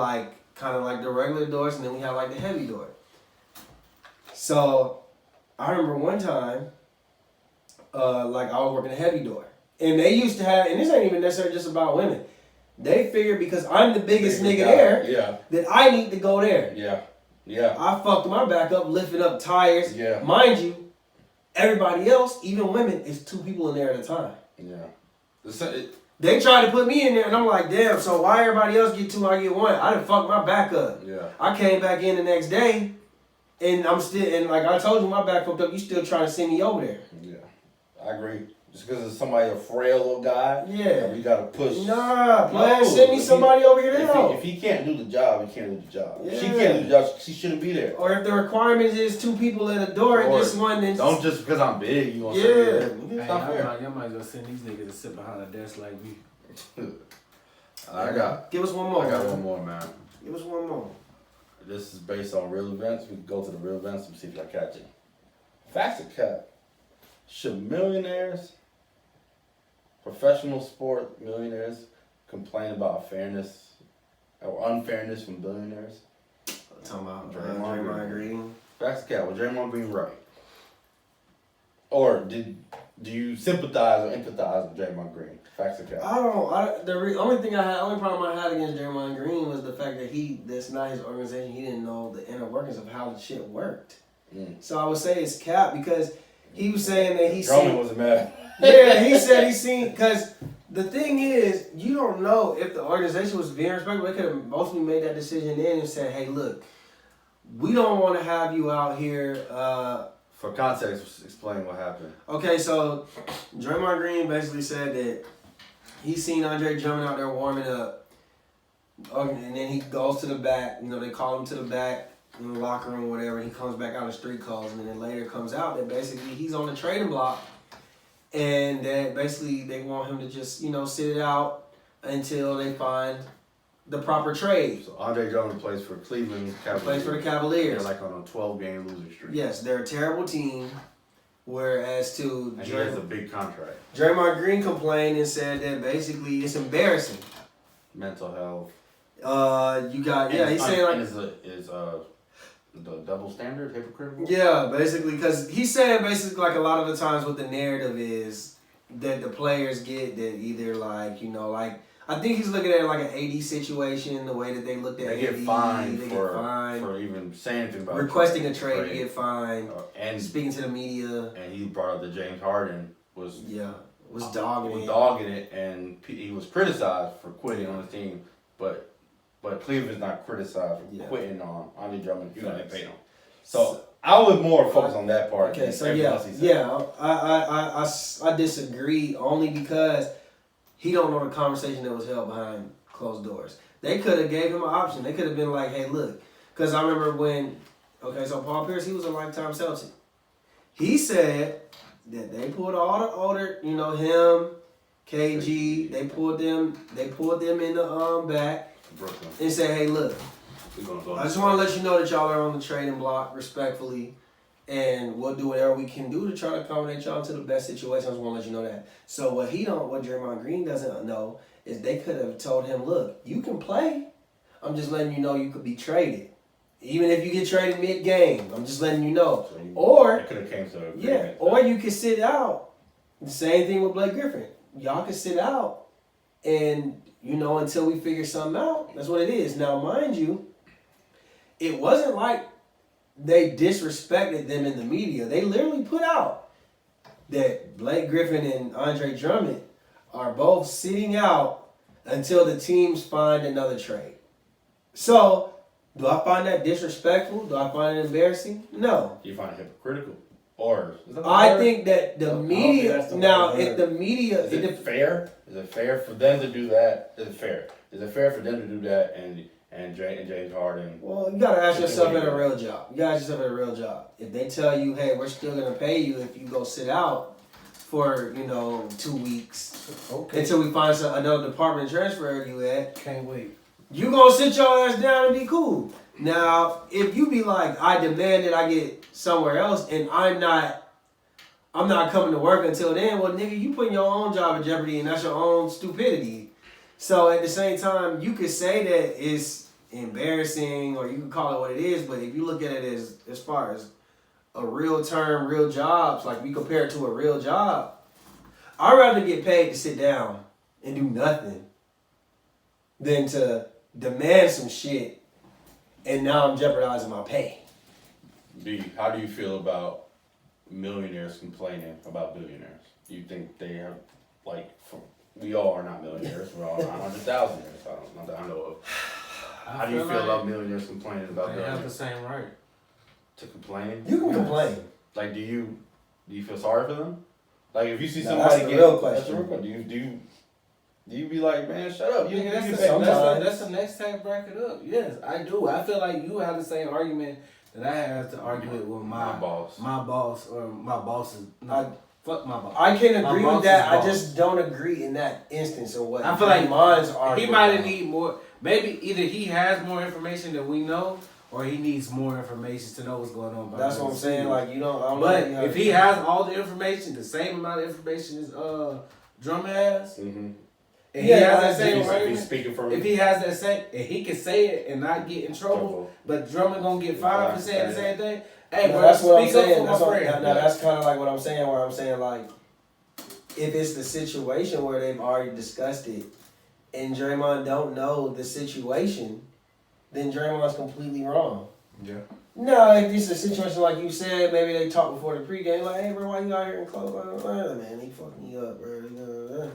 kind of like the regular doors and then we had like the heavy door. So I remember one time, I was working a heavy door. And they used to have, and this ain't even necessarily just about women. They figured because I'm the biggest nigga there, Yeah. that I need to go there. Yeah. I fucked my back up, lifting up tires. Yeah. Mind you, everybody else, even women, is 2 people in there at a time. Yeah. They tried to put me in there, and I'm like, damn, so why everybody else get 2, I get 1? I done fucked my back up. Yeah. I came back in the next day, and I'm still, and like I told you, my back fucked up. You still trying to send me over there. Yeah. I agree. Just because it's somebody a frail little guy, Yeah. we gotta push. Nah, man, send me somebody over here to help. If he can't do the job, he can't do the job. If she Yeah. can't do the job, she shouldn't be there. Or if the requirement is 2 people at a door and Or just one, then Don't just because I'm big, you gonna Yeah. say that. Hey, It's not fair. y'all might as well send these niggas to sit behind a desk like me. Give us one more. I got man. one more, man. Give us one more. This is based on real events. We can go to the real events and see if I catch it. Facts or cap? Should millionaires, professional sport millionaires, complain about fairness or unfairness from billionaires? Talking about Draymond Green. Facts or cap? Was Draymond Green right? Or do you sympathize or empathize with Draymond Green? Facts or cap? The only problem I had against Draymond Green was the fact that that's not his organization. He didn't know the inner workings of how the shit worked. So I would say it's cap because he was saying that he Drummond seen. wasn't mad. Yeah, he said he seen because the thing is you don't know if the organization was being respectful. They could have mostly made that decision then and said, "Hey, look, we don't want to have you out here. For context, explain what happened. Okay, so Draymond Green basically said that he's seen Andre Drummond out there warming up, and then he goes to the back. You know, they call him to the back in the locker room, whatever. He comes back out of street calls, and then later comes out that basically he's on the trading block, and that basically they want him to just sit it out until they find the proper trade. So Andre Drummond plays for Cleveland Cavaliers. Plays for the Cavaliers. They're like on a 12-game losing streak. Yes, they're a terrible team. Whereas to and he has a big contract. Draymond Green complained and said that basically it's embarrassing. Mental health. You got he's saying like is the double standard hypocritical? Yeah, basically because he's saying basically like a lot of the times what the narrative is that the players get that either like I think he's looking at it like an AD situation, the way that they looked at they get AD. Fined they for, get fined for even saying anything about requesting a trade. You get fined. And speaking to the media. And he brought up that James Harden was dogging it, and he was criticized for quitting on the team, but Cleveland's not criticized for quitting on Andre Drummond. You know they paid him. So I would more focus on that part. Okay, so I disagree only because he don't know the conversation that was held behind closed doors. They could have gave him an option. They could have been like, hey, look. Because I remember so Paul Pierce, he was a lifetime Celtic. He said that they pulled all the older, him, KG, they pulled them in the back Brooklyn and said, hey, look, I just want to let you know that y'all are on the trading block respectfully. And we'll do whatever we can do to try to accommodate y'all into the best situation. I just want to let you know that. So what Draymond Green doesn't know is they could have told him, look, you can play. I'm just letting you know you could be traded. Even if you get traded mid-game, I'm just letting you know. Or it could have came to agreement. Or you could sit out. The same thing with Blake Griffin. Y'all could sit out and, until we figure something out. That's what it is. Now, mind you, it wasn't like they disrespected them in the media. They literally put out that Blake Griffin and Andre Drummond are both sitting out until the teams find another trade. So, do I find that disrespectful? Do I find it embarrassing? No. Do you find it hypocritical? Or I think that the media is it fair? Is it fair for them to do that? Is it fair? Is it fair for them to do that and James Harden? Well, you gotta ask yourself at a real job. If they tell you, hey, we're still gonna pay you if you go sit out for 2 weeks until we find another department to transfer you at. Can't wait. You gonna sit your ass down and be cool. Now, if you be like, I demand that I get somewhere else and I'm not coming to work until then, well, nigga, you putting your own job in jeopardy and that's your own stupidity. So at the same time, you could say that it's embarrassing or you can call it what it is, but if you look at it as far as a real term, real jobs, like we compare it to a real job, I'd rather get paid to sit down and do nothing than to demand some shit and now I'm jeopardizing my pay. B, how do you feel about millionaires complaining about billionaires? Do you think they have, we all are not millionaires, we're all around 100,000 not that I know of. How do you feel about millionaires complaining about billionaires? They have the same right to complain? You can complain. Do you feel sorry for them? If you see somebody get... That's the real question. That's the real question. Do you be like, man, shut up? That's the next time bracket up. Yes, I do. I feel like you have the same argument that I have to argue with my boss. My boss or my bosses. Fuck my boss. I can agree with that. I just don't agree in that instance of what I feel like mine's are. He might need more. Maybe either he has more information than we know, or he needs more information to know what's going on. That's what I'm saying. I don't but know. If he has all the information, the same amount of information as Drummond has. Mm-hmm. And he has that same argument. If he has that same, and he can say it and not get in trouble, but Drummond gonna get fined for saying the same thing. Hey, bro, that's what I'm speak up saying. for my friend. That's kind of like what I'm saying. Where I'm saying if it's the situation where they've already discussed it, and Draymond don't know the situation, then Draymond's completely wrong. Yeah. No, if it's a situation like you said, maybe they talked before the pregame, like, hey, bro, why you out here in clothes? Man, he fucked me up, bro.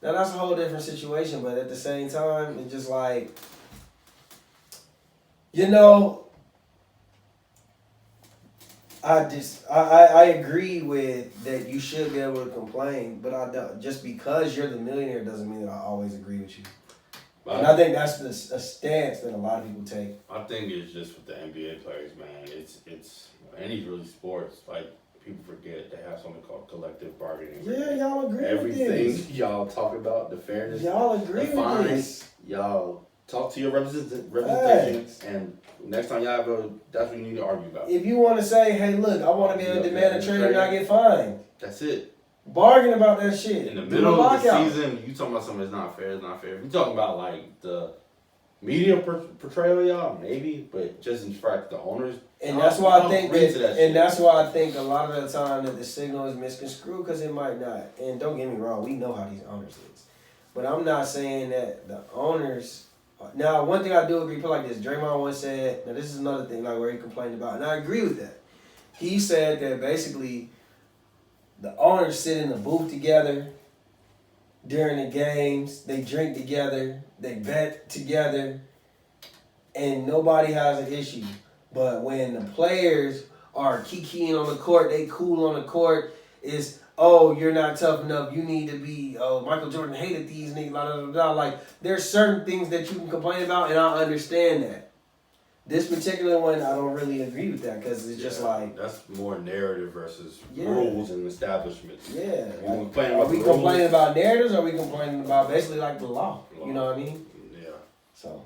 Now, that's a whole different situation, but at the same time, it's just I agree with that you should be able to complain, but I don't, just because you're the millionaire doesn't mean that I always agree with you. And I think that's a stance that a lot of people take. I think it's just with the NBA players, man. It's any really sports, like people forget they have something called collective bargaining. Yeah, y'all agree with this. Everything y'all talk about, the fairness, y'all agree the with fines, this. y'all talk to your representation, and next time y'all go, that's what you need to argue about. If you want to say, hey, look, I want to be able to demand a trade and not get fined. That's it. Bargain about that shit. In the middle of the season, you talking about something that's not fair, it's not fair. If you talking about like the media portrayal, y'all, maybe, but just in fact, the owners. And that's why I think that's why I think a lot of the time that the signal is misconstrued because it might not. And don't get me wrong, we know how these owners is. But I'm not saying that the owners. Now, one thing I do agree, put like this. Draymond once said, now this is another thing like where he complained about, and I agree with that. He said that basically the owners sit in the booth together during the games, they drink together, they bet together, and nobody has an issue. But when the players are kikiing on the court, they cool on the court, it's, oh, you're not tough enough, you need to be, oh, Michael Jordan hated these niggas, blah, blah, blah, blah. Like, there's certain things that you can complain about, and I understand that. This particular one, I don't really agree with that, because it's just like... That's more narrative versus rules and establishments. Yeah. Are we complaining about narratives, or are we complaining about basically like the law? You know what I mean? Yeah. So...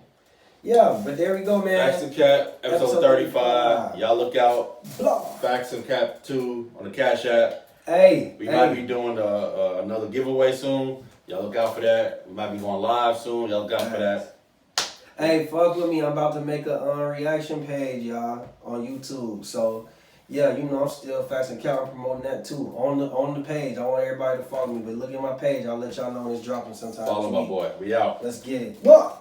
yeah, but there we go, man. Facts and Cap, episode 35. Y'all look out. Blah. Facts and Cap 2 on the Cash App. Hey. We might be doing another giveaway soon. Y'all look out for that. We might be going live soon. Y'all look out for that. Hey, fuck with me. I'm about to make a reaction page, y'all, on YouTube. So, yeah, you know, I'm still Facts and Cap. I'm promoting that, too. On the page. I want everybody to follow me. But look at my page. I'll let y'all know when it's dropping sometime. Follow my boy. We out. Let's get it. What?